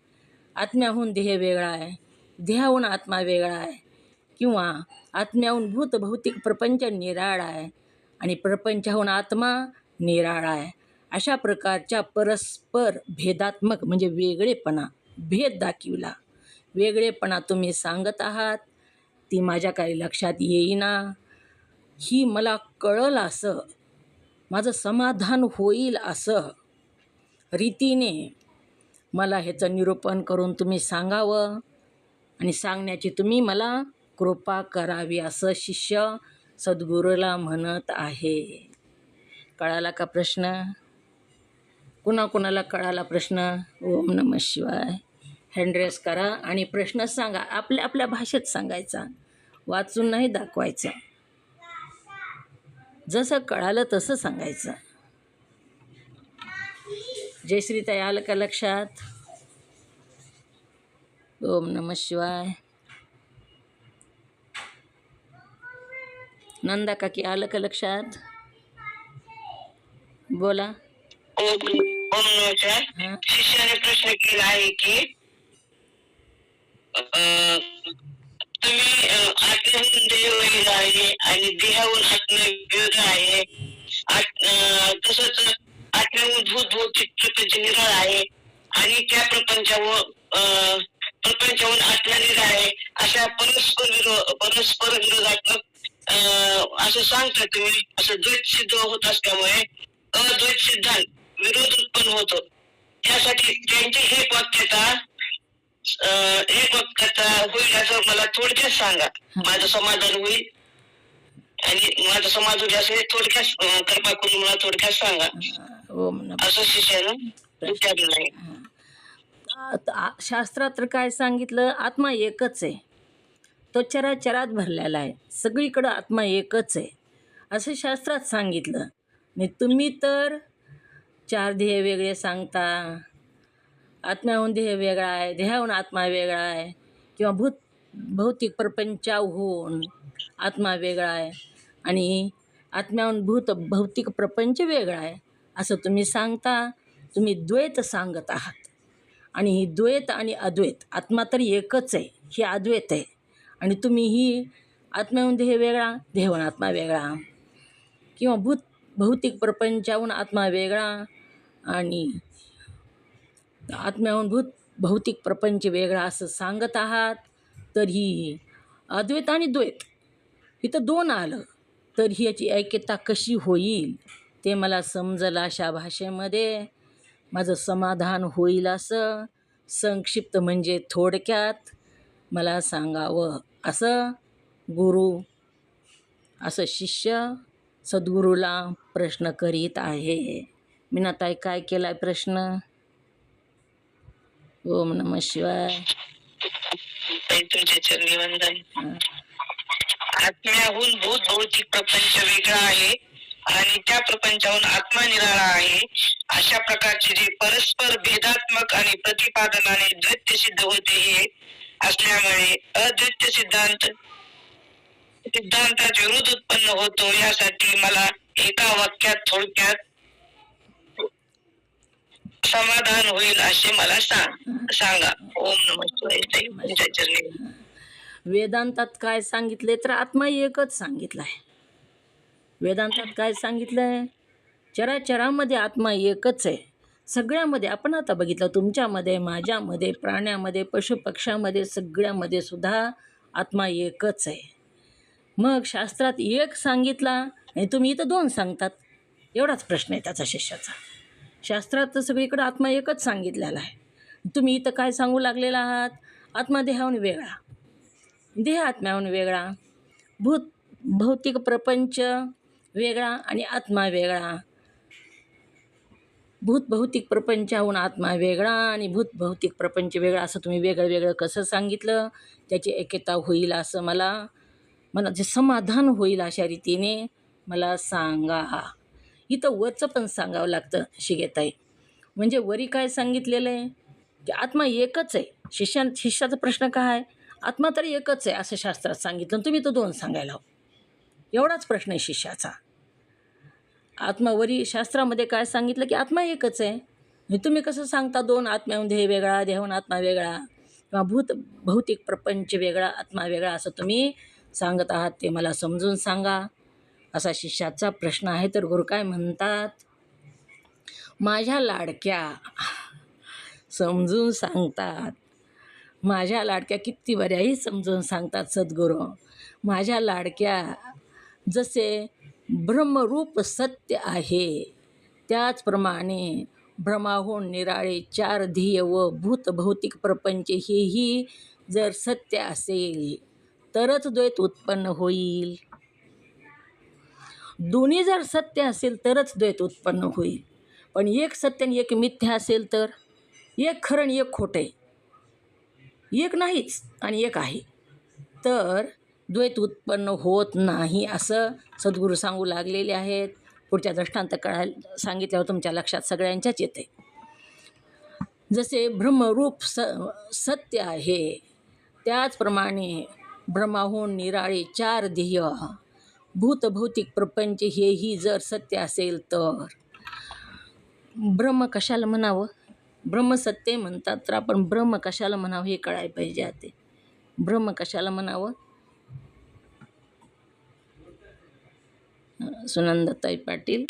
Speaker 1: आत्म्याहून देह वेगळा आहे, देहाहून आत्मा वेगळा आहे, किंवा आत्म्याहून भौतिक प्रपंच निराळा आहे आणि प्रपंचाहून आत्मा निराळा आहे. अशा प्रकारच्या परस्पर भेदात्मक म्हणजे वेगळेपणा, भेद दाखविला. वेगळेपणा तुम्ही सांगत आहात ती माझ्या काही लक्षात येईना. ही मला कळल असं, माझं समाधान होईल असं रीतीने मला ह्याचं निरूपण करून तुम्ही सांगावं आणि सांगण्याची तुम्ही मला कृपा करावी असं शिष्य सद्गुरूला म्हणत आहे. कळाला का प्रश्न? कुणाकुणाला कळाला प्रश्न? ओम नमः शिवाय. हँड रेस करा आणि प्रश्न सांगा. आपल्या आपल्या भाषेत सांगायचा, वाचून नाही दाखवायचं. जसं कळालं तसं सांगायचं. जयश्रीताई आलं का लक्षात? ओम नमः शिवाय. नंदा काकी आलं का लक्षात? बोला.
Speaker 2: ओम नमः शिवाय.
Speaker 1: हां,
Speaker 2: शिष्याने प्रश्न केला आहे की तुम्ही आत्म्याहून देह वेगळा आहे आणि देहाहून आत्मा वेगळा आहे. तसंच आत्म्याहून भौतिक प्रपंच निराळा आहे आणि त्या प्रपंचाहून आत्मा निराळा आहे. अशा परस्पर विरोधात्मक असं सांगता तुम्ही. असं द्वैत सिद्ध होत असल्यामुळे अद्वैत सिद्धांत विरोध उत्पन्न होतो. त्यासाठी त्यांची एक वाक्यता होईल असं मला थोडक्यात सांगा. माझं समाधान होईल आणि माझं समाधान असेल थोडक्यात कृपा करून मला थोडक्यात सांगा
Speaker 1: ओम नमः.
Speaker 2: असं शिष्यानं विचारलं आहे.
Speaker 1: शास्त्रात तर काय सांगितलं? आत्मा एकच आहे, तो चराचरात भरलेला आहे, सगळीकडं आत्मा एकच आहे असं शास्त्रात सांगितलं. आणि तुम्ही तर 4 देह वेगळे सांगता. आत्म्याहून देह वेगळा आहे, देहाहून आत्मा वेगळा आहे, किंवा भौतिक प्रपंचाहून आत्मा वेगळा आहे आणि आत्म्याहून भौतिक प्रपंच वेगळा आहे असं तुम्ही सांगता. तुम्ही द्वैत सांगत आहात. आणि ही द्वैत आणि अद्वैत, आत्मा तरी एकच आहे, ही अद्वैत आहे. आणि तुम्ही ही आत्म्याहून देह वेगळा, देहाहून आत्मा वेगळा, किंवा भौतिक प्रपंचाहून आत्मा वेगळा आणि आत्म्याहून भौतिक प्रपंच वेगळा असं सांगत आहात. तर ही अद्वैत आणि द्वैत इथं 2 आलं तर ही याची ऐक्यता कशी होईल ते मला समजलं. अशा भाषेमध्ये माझं समाधान होईल असं संक्षिप्त म्हणजे थोडक्यात मला सांगावं असं असं शिष्य सद्गुरूला प्रश्न करीत आहे. मीनाताई काय केलाय प्रश्न? ओम नमः शिवाय.
Speaker 2: ताई तुमच्या चरणी वंदन.
Speaker 1: हा.
Speaker 2: आत्म्याहून भूत भौतिक प्रपंच वेगळा आहे आणि त्या प्रपंचाहून आत्मा निराळा आहे. अशा प्रकारचे जे परस्पर भेदात्मक आणि प्रतिपादनाने द्वैत सिद्ध होते हे असल्यामुळे अद्वैत सिद्धांताचे विरोध उत्पन्न होतो. यासाठी मला एका वाक्यात थोडक्यात समाधान होईल असे मला सांगा. ओम नमः शिवाय. ताई तुमच्या चरणी.
Speaker 1: वेदांतात काय सांगितले तर आत्मा एकच सांगितलाय. वेदांतात काय सांगितलंय? चराचरामध्ये आत्मा एकच आहे. सगळ्यामध्ये आपण आता बघितलं, तुमच्यामध्ये, माझ्यामध्ये, प्राण्यामध्ये, पशुपक्ष्यामध्ये, सगळ्यामध्ये सुद्धा आत्मा एकच आहे. मग शास्त्रात एक सांगितला आणि तुम्ही इथं दोन सांगतात, एवढाच प्रश्न आहे त्याचा शिष्याचा. शास्त्रात तर सगळीकडे आत्मा एकच सांगितलेला आहे. तुम्ही इथं काय सांगू लागलेला आहात? आत्मा देहाहून वेगळा, देह आत्म्याहून वेगळा, भौतिक प्रपंच वेगळा आणि आत्मा वेगळा. भौतिक प्रपंचाहून आत्मा वेगळा आणि भौतिक प्रपंच वेगळा असं तुम्ही वेगळं वेगळं कसं सांगितलं? त्याची एकता होईल असं मला जे समाधान होईल अशा रीतीने मला सांगा. इथं वरचं पण सांगावं लागतं शिगेताई. म्हणजे वरी काय सांगितलेलं आहे की आत्मा एकच आहे. शिष्याचा प्रश्न काय आहे? आत्मा तर एकच आहे असं शास्त्रात सांगितलं, तुम्ही तो दोन सांगायला हवं. एवढाच प्रश्न आहे शिष्याचा. आत्मावरी शास्त्रामध्ये काय सांगितलं की आत्मा एकच आहे. हे तुम्ही कसं सांगता दोन? आत्म्याहून देह वेगळा, देहाहून आत्मा वेगळा, किंवा भौतिक प्रपंच वेगळा, आत्मा वेगळा असं तुम्ही सांगत आहात, ते मला समजून सांगा असा शिष्याचा प्रश्न आहे. तर गुरु काय म्हणतात? माझ्या लाडक्या समजून सांगतात. माझ्या लाडक्या किती बऱ्याही समजून सांगतात सद्गुरू. माझ्या लाडक्या, जसे ब्रह्मरूप सत्य आहे त्याचप्रमाणे भ्रमाहून निराळे चार ध्येय व भौतिक प्रपंच हेही जर सत्य असेल तरच द्वैत उत्पन्न होईल. दोन्ही जर सत्य असेल तरच द्वैत उत्पन्न होईल. पण एक सत्य आणि एक मिथ्या असेल तर, एक खरं आणि एक खोटं आहे, एक नाहीच आणि एक आहे, तर द्वैत उत्पन्न होत नाही असं सद्गुरू सांगू लागलेले आहेत. पुढच्या दृष्टांत कळायला सांगितल्यावर तुमच्या लक्षात सगळ्यांच्याच येते. जसे ब्रह्मरूप सत्य आहे त्याचप्रमाणे ब्रह्माहून निराळे चार ध्येय भौतिक प्रपंच हेही जर सत्य असेल तर, ब्रह्म कशाला म्हणावं? ब्रह्म सत्य म्हणतात तर आपण ब्रह्म कशाला म्हणावं हे कळायला पाहिजे. आता ब्रह्म कशाला म्हणावं? सुनंदाताई पाटील.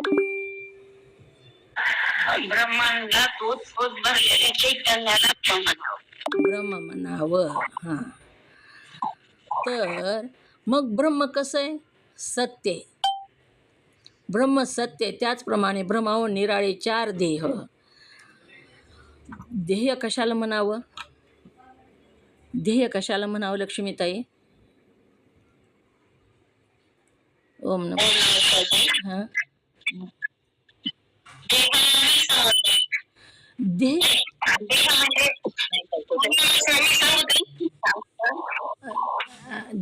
Speaker 3: ब्रह्मांडात उत्स्फूर्त भरलेल्या चैतन्याला
Speaker 1: ब्रह्म म्हणावं. हां, तर मग ब्रह्म कसं आहे? सत्य. ब्रह्म सत्य. त्याचप्रमाणे ब्रह्माहून निराळे चार देह. ध्येय कशाला म्हणावं? ध्येय कशाला म्हणावं लक्ष्मीताई? ओम नमः. हां, ध्येय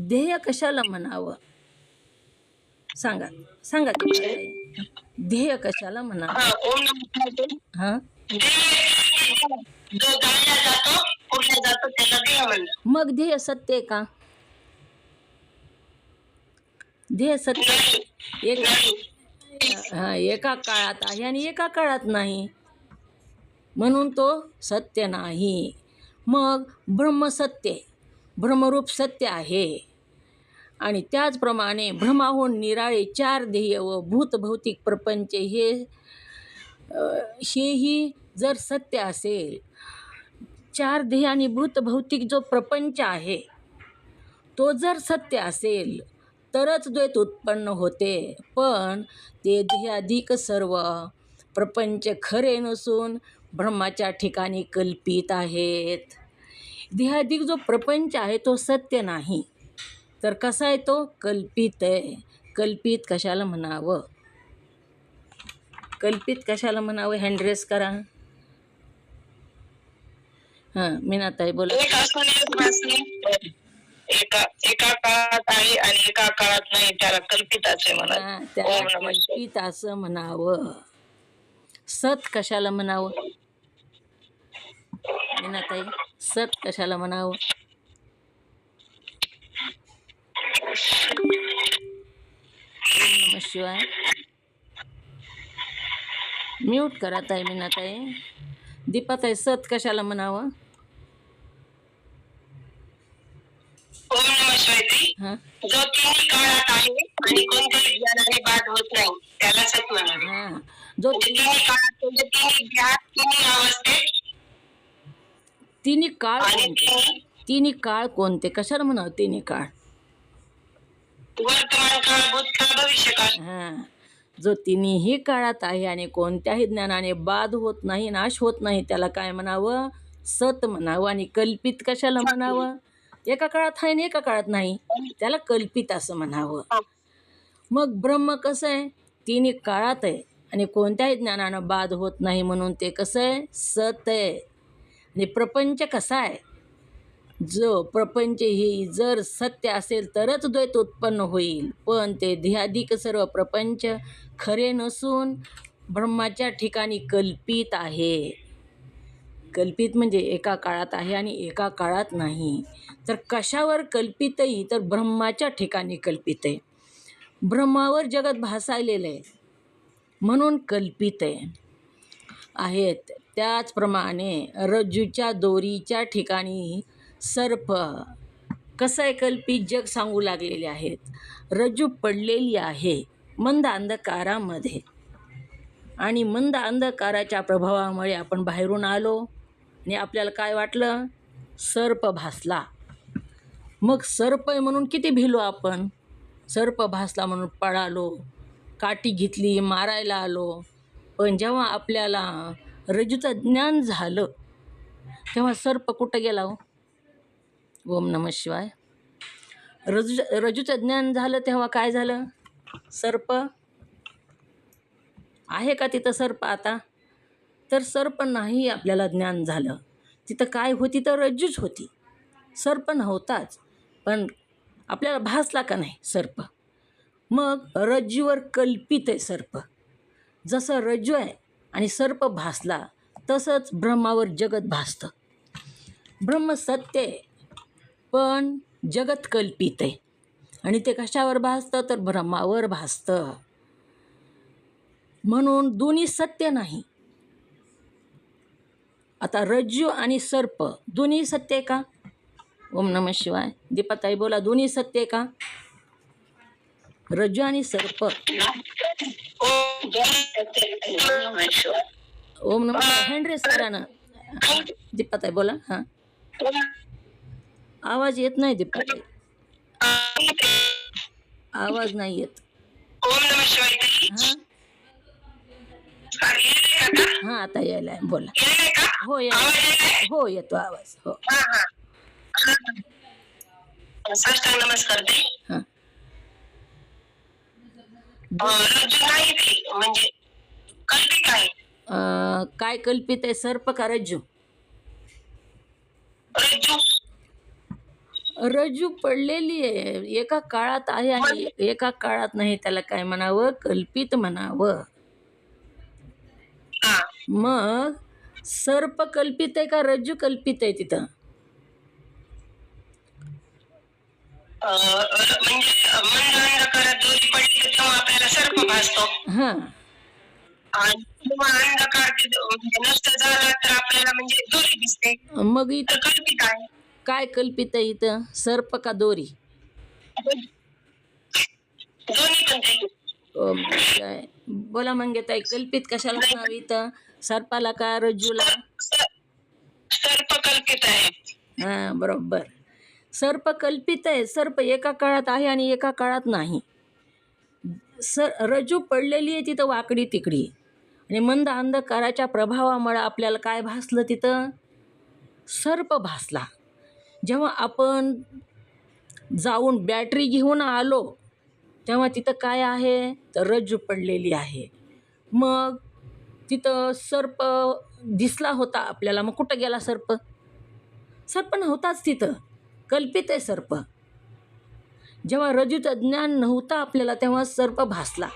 Speaker 1: ध्येय कशाला म्हणावं? सांगा सांगा तुम्ही. ध्येय कशाला म्हणावं? हां,
Speaker 3: जो जाणला जातो पुढे जातो त्याला देह म्हणतात.
Speaker 1: मग ध्येय सत्य आहे का? ध्येय सत्य एका काळात आहे आणि एका काळात नाही, म्हणून तो सत्य नाही. मग ब्रह्म सत्य, ब्रह्मरूप सत्य आहे आणि त्याचप्रमाणे भ्रमाहून निराळे चार ध्येय व भौतिक प्रपंच हेही जर सत्य असेल, चार ध्येय आणि भौतिक जो प्रपंच आहे तो जर सत्य असेल तरच द्वैत उत्पन्न होते. पण ते ध्येयाधिक सर्व प्रपंच खरे नसून ब्रह्माच्या ठिकाणी कल्पित आहेत. ध्येयाधिक जो प्रपंच आहे तो सत्य नाही, तर कसा आहे तो? कल्पित आहे. कल्पित कशाला म्हणावं? कल्पित कशाला म्हणावं? हँड रेस करा. हां, मीनाताई बोला.
Speaker 2: एक असून एक नसणे, एका एका काळात आहे आणि एका काळात नाही, त्याला कल्पित असे म्हणत.
Speaker 1: हां, त्याला
Speaker 2: ओम नमः शिवाय.
Speaker 1: कल्पित असं म्हणावं. सत कशाला म्हणावं? मीनाताई, सत कशाला म्हणावं? ओम नमः शिवाय. म्यूट करा ताई मीनाताई. दीपाताई, सत कशाला म्हणावं?
Speaker 2: ओम नमः शिवाय ताई.
Speaker 1: हां
Speaker 2: जो तिन्ही काळात आहे आणि कोणत्याही ज्ञानाने बाद होत नाही, त्याला सत म्हणावे.
Speaker 1: हां, जो
Speaker 2: म्हणजे तिन्ही काळात म्हणजे तिन्ही ज्ञान, तिन्ही अवस्थेत
Speaker 1: तिन्ही काळ
Speaker 2: आणि
Speaker 1: कोणते? तिन्ही काळ कोणते? कशाला म्हणावं तिन्ही काळ?
Speaker 2: वर्तमान काळ, भूतकाळ, भविष्यकाळ.
Speaker 1: हां, जो तिन्हीही काळात आहे आणि कोणत्याही ज्ञानाने बाद होत नाही, नाश होत नाही, त्याला काय म्हणावं? सत म्हणावं. आणि कल्पित कशाला म्हणावं? एका काळात आहे आणि एका काळात नाही, त्याला कल्पित असं म्हणावं. मग ब्रह्म कसं आहे? तिन्ही काळात आहे आणि कोणत्याही ज्ञानानं बाद होत नाही, म्हणून ते कसं आहे? सत आहे. आणि प्रपंच कसा आहे? जो प्रपंच ही जर सत्य असेल तरच द्वैत उत्पन्न होईल, पण ते ध्येयाधिक सर्व प्रपंच खरे नसून ब्रह्माच्या ठिकाणी कल्पित आहे. कल्पित म्हणजे एका काळात आहे आणि एका काळात नाही. तर कशावर कल्पित आहे? तर ब्रह्माच्या ठिकाणी कल्पित आहे. ब्रह्मावर जगत भासायलेलं आहे म्हणून कल्पित आहेत. त्याचप्रमाणे रज्जूच्या दोरीच्या ठिकाणी सर्प कसं आहे? कल्पित जग सांगू लागलेले आहेत. रज्जू पडलेली आहे मंद अंधकारामध्ये आणि मंद अंधकाराच्या प्रभावामुळे आपण बाहेरून आलो आणि आपल्याला काय वाटलं? सर्प भासला. मग सर्प आहे म्हणून किती भिलो आपण. सर्प भासला म्हणून पळालो, काठी घेतली, मारायला आलो. पण जेव्हा आपल्याला रज्जूचं ज्ञान झालं तेव्हा सर्प कुठं गेला हो? ओम नमः शिवाय. रज्जूचं ज्ञान झालं तेव्हा काय झालं? सर्प आहे का तिथं सर्प आता? तर सर्प नाही आपल्याला ज्ञान झालं. तिथं काय होती? तर रज्जूच होती, सर्प नव्हताच. पण आपल्याला भासला का नाही सर्प? मग रज्जूवर कल्पित आहे सर्प. जसं रज्जू आहे आणि सर्प भासला तसंच ब्रह्मावर जगत भासतं. ब्रह्म सत्य आहे पण जगत कल्पित आहे. आणि ते कशावर भासतं? तर ब्रह्मावर भासतं. म्हणून दोन्ही सत्य नाही. आता रज्जू आणि सर्प दोन्ही सत्य आहे का? ओम नमः शिवाय. दीपाताई बोला, दोन्ही सत्य आहे का? रज्जू आणि सर्प. ओम नमः शिवाय. हँड रेस करा ना. दीपाताई बोला. हां, आवाज येत नाही दीपाताई, आवाज नाही येत.
Speaker 2: ओम नमः शिवाय ताई.
Speaker 1: हां
Speaker 2: येतंय का आता?
Speaker 1: हां, आता यायला बोला.
Speaker 2: येतंय का?
Speaker 1: हो
Speaker 2: आवाज येतोय?
Speaker 1: हो येतो आवाज. हो
Speaker 2: हा हा. साष्टांग नमस्कार ताई.
Speaker 1: हां.
Speaker 2: रज्जू नाही ती, म्हणजे कल्पित आहे.
Speaker 1: काय कल्पित आहे? सर्प का रज्जू?
Speaker 2: रज्जू
Speaker 1: रज्जू पडलेली आहे, एका काळात आहे आणि एका काळात नाही, त्याला काय म्हणावं? कल्पित म्हणावं.
Speaker 2: हा.
Speaker 1: मग सर्प कल्पित आहे का रज्जू कल्पित आहे तिथं?
Speaker 2: म्हणजे मंद अंधकारात दोरी पडली तर तेव्हा आपल्याला सर्प भासतो
Speaker 1: हां,
Speaker 2: आणि तेव्हा अंधकार म्हणजे नष्ट झाला तर आपल्याला म्हणजे दोरी दिसते,
Speaker 1: मग
Speaker 2: तर
Speaker 1: इथं
Speaker 2: कल्पित आहे.
Speaker 1: काय कल्पित आहे इथं? सर्प का दोरी?
Speaker 2: दोन्ही पण ताई.
Speaker 1: काय बोला मंगेताई, कल्पित कशाला म्हणावं इथं? सर्पाला का रज्जूला?
Speaker 2: सर्प कल्पित आहे.
Speaker 1: हां, बरोबर. सर्प कल्पित आहे. सर्प एका काळात आहे आणि एका काळात नाही. रज्जू पडलेली आहे तिथं वाकडी तिकडी आणि मंद अंधकाराच्या प्रभावामुळे आपल्याला काय भासलं तिथं? सर्प भासला. जेव्हा आपण जाऊन बॅटरी घेऊन आलो तेव्हा तिथं काय आहे? तर रज्जू पडलेली आहे. मग तिथं सर्प दिसला होता आपल्याला, मग कुठं गेला सर्प? सर्प नव्हताच तिथं, कल्पित आहे सर्प. जेव्हा रजूचं ज्ञान नव्हतं आपल्याला तेव्हा सर्प भासला,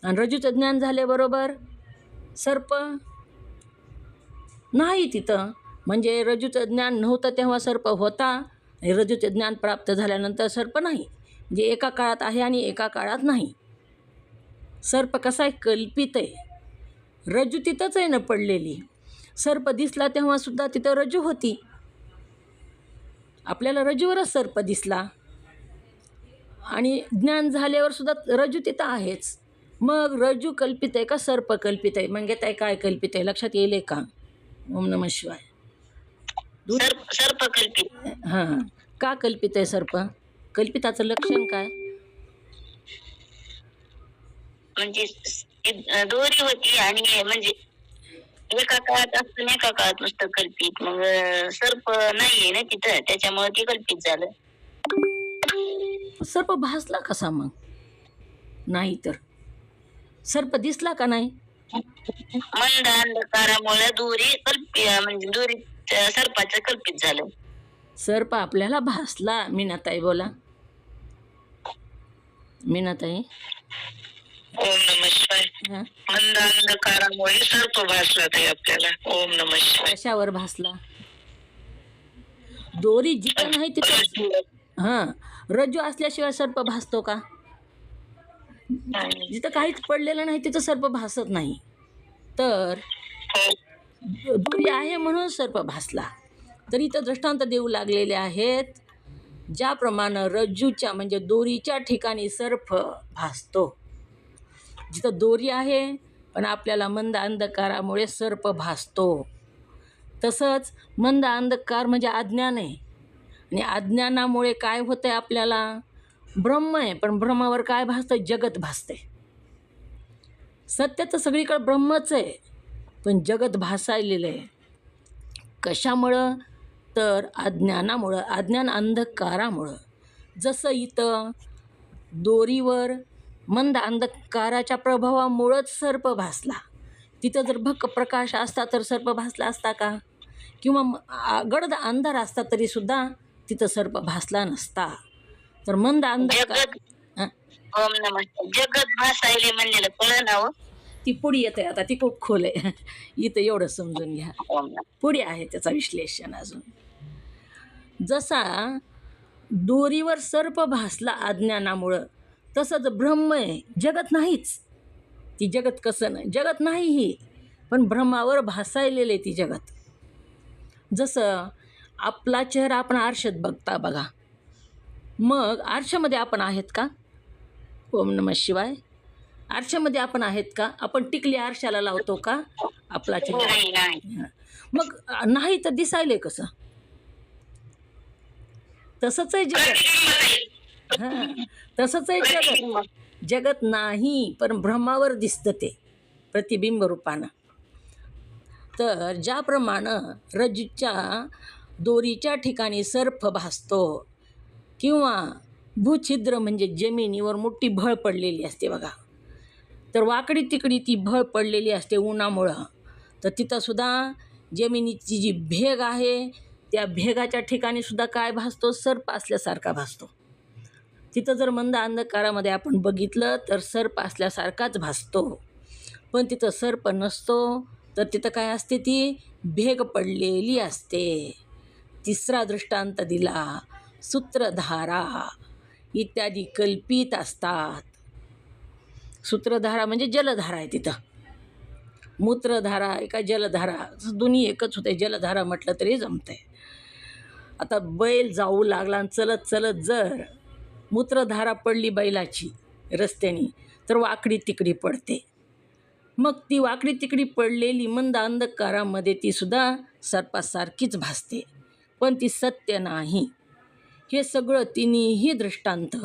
Speaker 1: आणि रजूचं ज्ञान झाल्याबरोबर सर्प नाही तिथं. म्हणजे रजूचं ज्ञान नव्हतं तेव्हा सर्प होता, आणि रजूचं ज्ञान प्राप्त झाल्यानंतर सर्प नाही. म्हणजे एका काळात आहे आणि एका काळात नाही. सर्प कसा आहे? कल्पित आहे. रज्जू तिथंच आहे ना पडलेली. सर्प दिसला तेव्हासुद्धा तिथं रज्जू होती. आपल्याला रज्जूवरच सर्प दिसला, आणि ज्ञान झाल्यावर सुद्धा रज्जू तिथं आहेच. मग रज्जू कल्पित आहे का सर्प कल्पित आहे? मग येत काय कल्पित आहे? लक्षात येईल का? ओम नमः शिवाय.
Speaker 3: सर्प कल्पित.
Speaker 1: हां, का कल्पित आहे सर्प? कल्पिताचं लक्षण काय?
Speaker 3: म्हणजे दोरी होती आणि म्हणजे एका काळात असतं एका काळात नुसतं कल्पित. मग सर्प नाहीये ना तिथं, त्याच्यामुळे ते कल्पित झालं.
Speaker 1: सर्प भासला कसा मग? नाही तर सर्प दिसला का नाही?
Speaker 3: मंद अंधकारामुळे दोरी म्हणजे दोरी सर्पाचं कल्पित झालं.
Speaker 1: सर्प आपल्याला भासला. मीनाताई बोला. मीनाताई.
Speaker 2: ओम नमः शिवाय.
Speaker 1: हां,
Speaker 2: मंद अंधकारामुळे सर्प भासला ताई आपल्याला. ओम नमः शिवाय.
Speaker 1: कशावर भासला? दोरी जिथं नाही तिथं. हां, रज्जू असल्याशिवाय सर्प भासतो का? जिथं काहीच पडलेलं नाही तिथं सर्प भासत नाही. तर दोरी आहे म्हणून सर्प भासला. तर इथं दृष्टांत देऊ लागलेले आहेत. ज्याप्रमाणे रज्जूच्या म्हणजे दोरीच्या ठिकाणी सर्प भासतो, जिथं दोरी आहे पण आपल्याला मंद अंधकारामुळे सर्प भासतो. तसंच मंद अंधकार म्हणजे अज्ञान आहे, आणि अज्ञानामुळे काय होतं आहे? आपल्याला ब्रह्म आहे, पण ब्रह्मावर काय भासतं? जगत भासते. सत्य तर सगळीकडे ब्रह्मच आहे, पण जगत भासायलेलं आहे. कशामुळं? तर अज्ञानामुळं, अज्ञान अंधकारामुळं. जसं इथं दोरीवर मंद अंधकाराच्या प्रभावामुळंच सर्प भासला. तिथं जर भक्क प्रकाश असता तर सर्प भासला असता का? किंवा गडद अंधार असता तरीसुद्धा तिथं सर्प भासला नसता. तर मंद अंधकार.
Speaker 3: ओम नमः. जगत भासायले म्हणलेलं कळलं ना हो?
Speaker 1: ती पुढे येते आता, ती खूप खोल आहे. इथं एवढं समजून घ्या.
Speaker 3: ओम नमः.
Speaker 1: पुढे आहे त्याचं विश्लेषण अजून. जसा दोरीवर सर्प भासला अज्ञानामुळं, तसंच ब्रह्म आहे, जगत नाहीच. ती जगत कसं नाही? जगत नाहीही, पण ब्रह्मावर भासायलेलं आहे ती जगत. जसं आपला चेहरा आपण आरशात बघता बघा, मग आरशामध्ये आपण आहेत का? ओम नमः शिवाय. आरशामध्ये आपण आहेत का? आपण टिकली आरशाला लावतो का आपला चेहरा?
Speaker 3: नाही.
Speaker 1: मग नाही तर दिसायले कसं? तसंच आहे जगत. हां, तसंच आहे जगत. जगत नाही, पण ब्रह्मावर दिसतं ते प्रतिबिंब रूपानं. तर ज्याप्रमाणे रज्जूच्या दोरीच्या ठिकाणी सर्प भासतो, किंवा भूछिद्र म्हणजे जमिनीवर मोठी भळ पडलेली असते बघा, तर वाकडी तिकडी ती भळ पडलेली असते उन्हामुळं, तर तिथंसुद्धा जमिनीची जी भेग आहे त्या भेगाच्या ठिकाणीसुद्धा काय भासतो? सर्प असल्यासारखा भासतो. तिथं जर मंद अंधकारामध्ये आपण बघितलं तर सर्प असल्यासारखाच भासतो, पण तिथं सर्प नसतो. तर तिथं काय असते? ती भेग पडलेली असते. तिसरा दृष्टांत दिला, सूत्रधारा इत्यादी कल्पित असतात. सूत्रधारा म्हणजे जलधारा आहे तिथं. मूत्रधारा आहे का जलधारा? दोन्ही एकच होते. जलधारा म्हटलं तरी जमतंय. आता बैल जाऊ लागला आणि चलत चलत जर मूत्रधारा पडली बैलाची रस्त्याने, तर वाकडी तिकडी पडते. मग ती वाकडी तिकडी पडलेली मंद अंधकारामध्ये तीसुद्धा सर्पासारखीच भासते, पण ती सत्य नाही. हे सगळं तिन्हीही दृष्टांत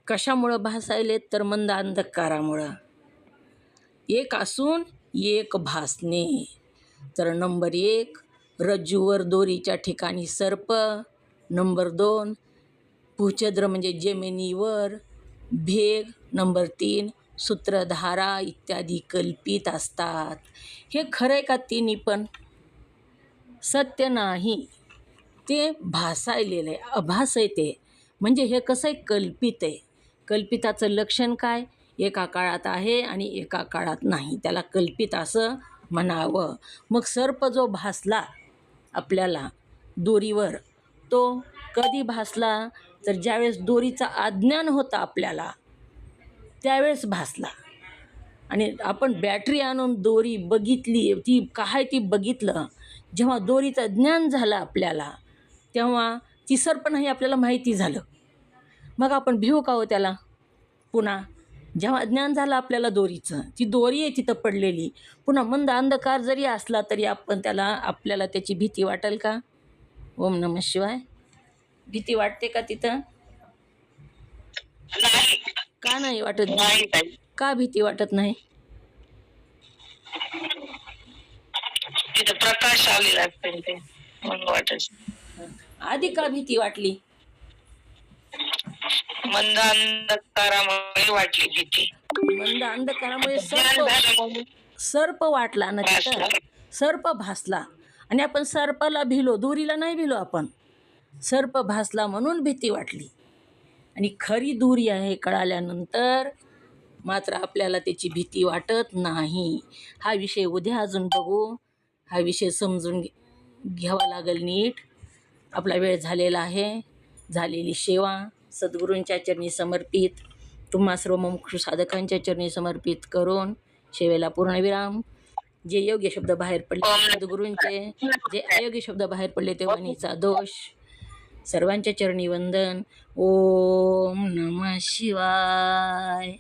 Speaker 1: कशामुळं भासायलेत? तर मंद अंधकारामुळं. एक असून एक भासणे. तर नंबर 1 रज्जूवर दोरीच्या ठिकाणी सर्प. नंबर 2 भूछिद्र म्हणजे जमिनीवर भेग. नंबर 3 सूत्रधारा इत्यादी कल्पित असतात. हे खरं आहे का तिन्ही पण? सत्य नाही. ते भासायलेलं आहे, आभास आहे ते. म्हणजे हे कसं आहे, कल्पित आहे. कल्पिताचं लक्षण काय? एका काळात आहे आणि एका काळात नाही, त्याला कल्पित असं म्हणावं. मग सर्प जो भासला आपल्याला दोरीवर, तो कधी भासला? तर ज्यावेळेस दोरीचा अज्ञान होता आपल्याला, त्यावेळेस भासला. आणि आपण बॅटरी आणून दोरी बघितली, ती काय ती बघितलं. जेव्हा दोरीचं ज्ञान झालं आपल्याला, तेव्हा ती सर्प नाही आपल्याला माहिती झालं. मग आपण भिवू का हो त्याला पुन्हा? जेव्हा ज्ञान झालं आपल्याला दोरीचं, ती दोरी आहे तिथं पडलेली, पुन्हा मंद अंधकार जरी असला तरी आपल्याला त्याची भीती वाटेल का? ओम नमः शिवाय. भीती वाटते का तिथं?
Speaker 2: नाही
Speaker 1: का नाही वाटत?
Speaker 2: नाही ताई.
Speaker 1: का भीती वाटत नाही?
Speaker 2: तिथं प्रकाश आलेला असते ते म्हणून वाटत.
Speaker 1: आधी का भीती वाटली?
Speaker 2: मंद अंधकारामुळे वाटली भीती.
Speaker 1: मंद अंधकारामुळे
Speaker 2: ज्ञान झालं म्हणून
Speaker 1: सर्प वाटला ना तिथं.
Speaker 2: भासला.
Speaker 1: सर्प भासला आणि आपण सर्पाला भिलो, दोरीला नाही भिलो आपण. सर्प भासला म्हणून भीती वाटली. आणि खरी दोरी आहे कळाल्यानंतर मात्र आपल्याला त्याची भीती वाटत नाही. हा विषय उद्या अजून बघू. हा विषय समजून घ्यावा लागेल नीट. आपला वेळ झालेला आहे. झालेली सेवा सद्गुरूंच्या चरणी समर्पित, तुम्हा सर्व मुमुक्षु साधकांच्या चरणी समर्पित करून सेवेला पूर्णविराम. जे योग्य शब्द बाहेर पडले सद्गुरूंचे, जे अयोग्य शब्द बाहेर पडले ते वाणीचा दोष. सर्वांच्या चरणी वंदन. ओम नमः शिवाय.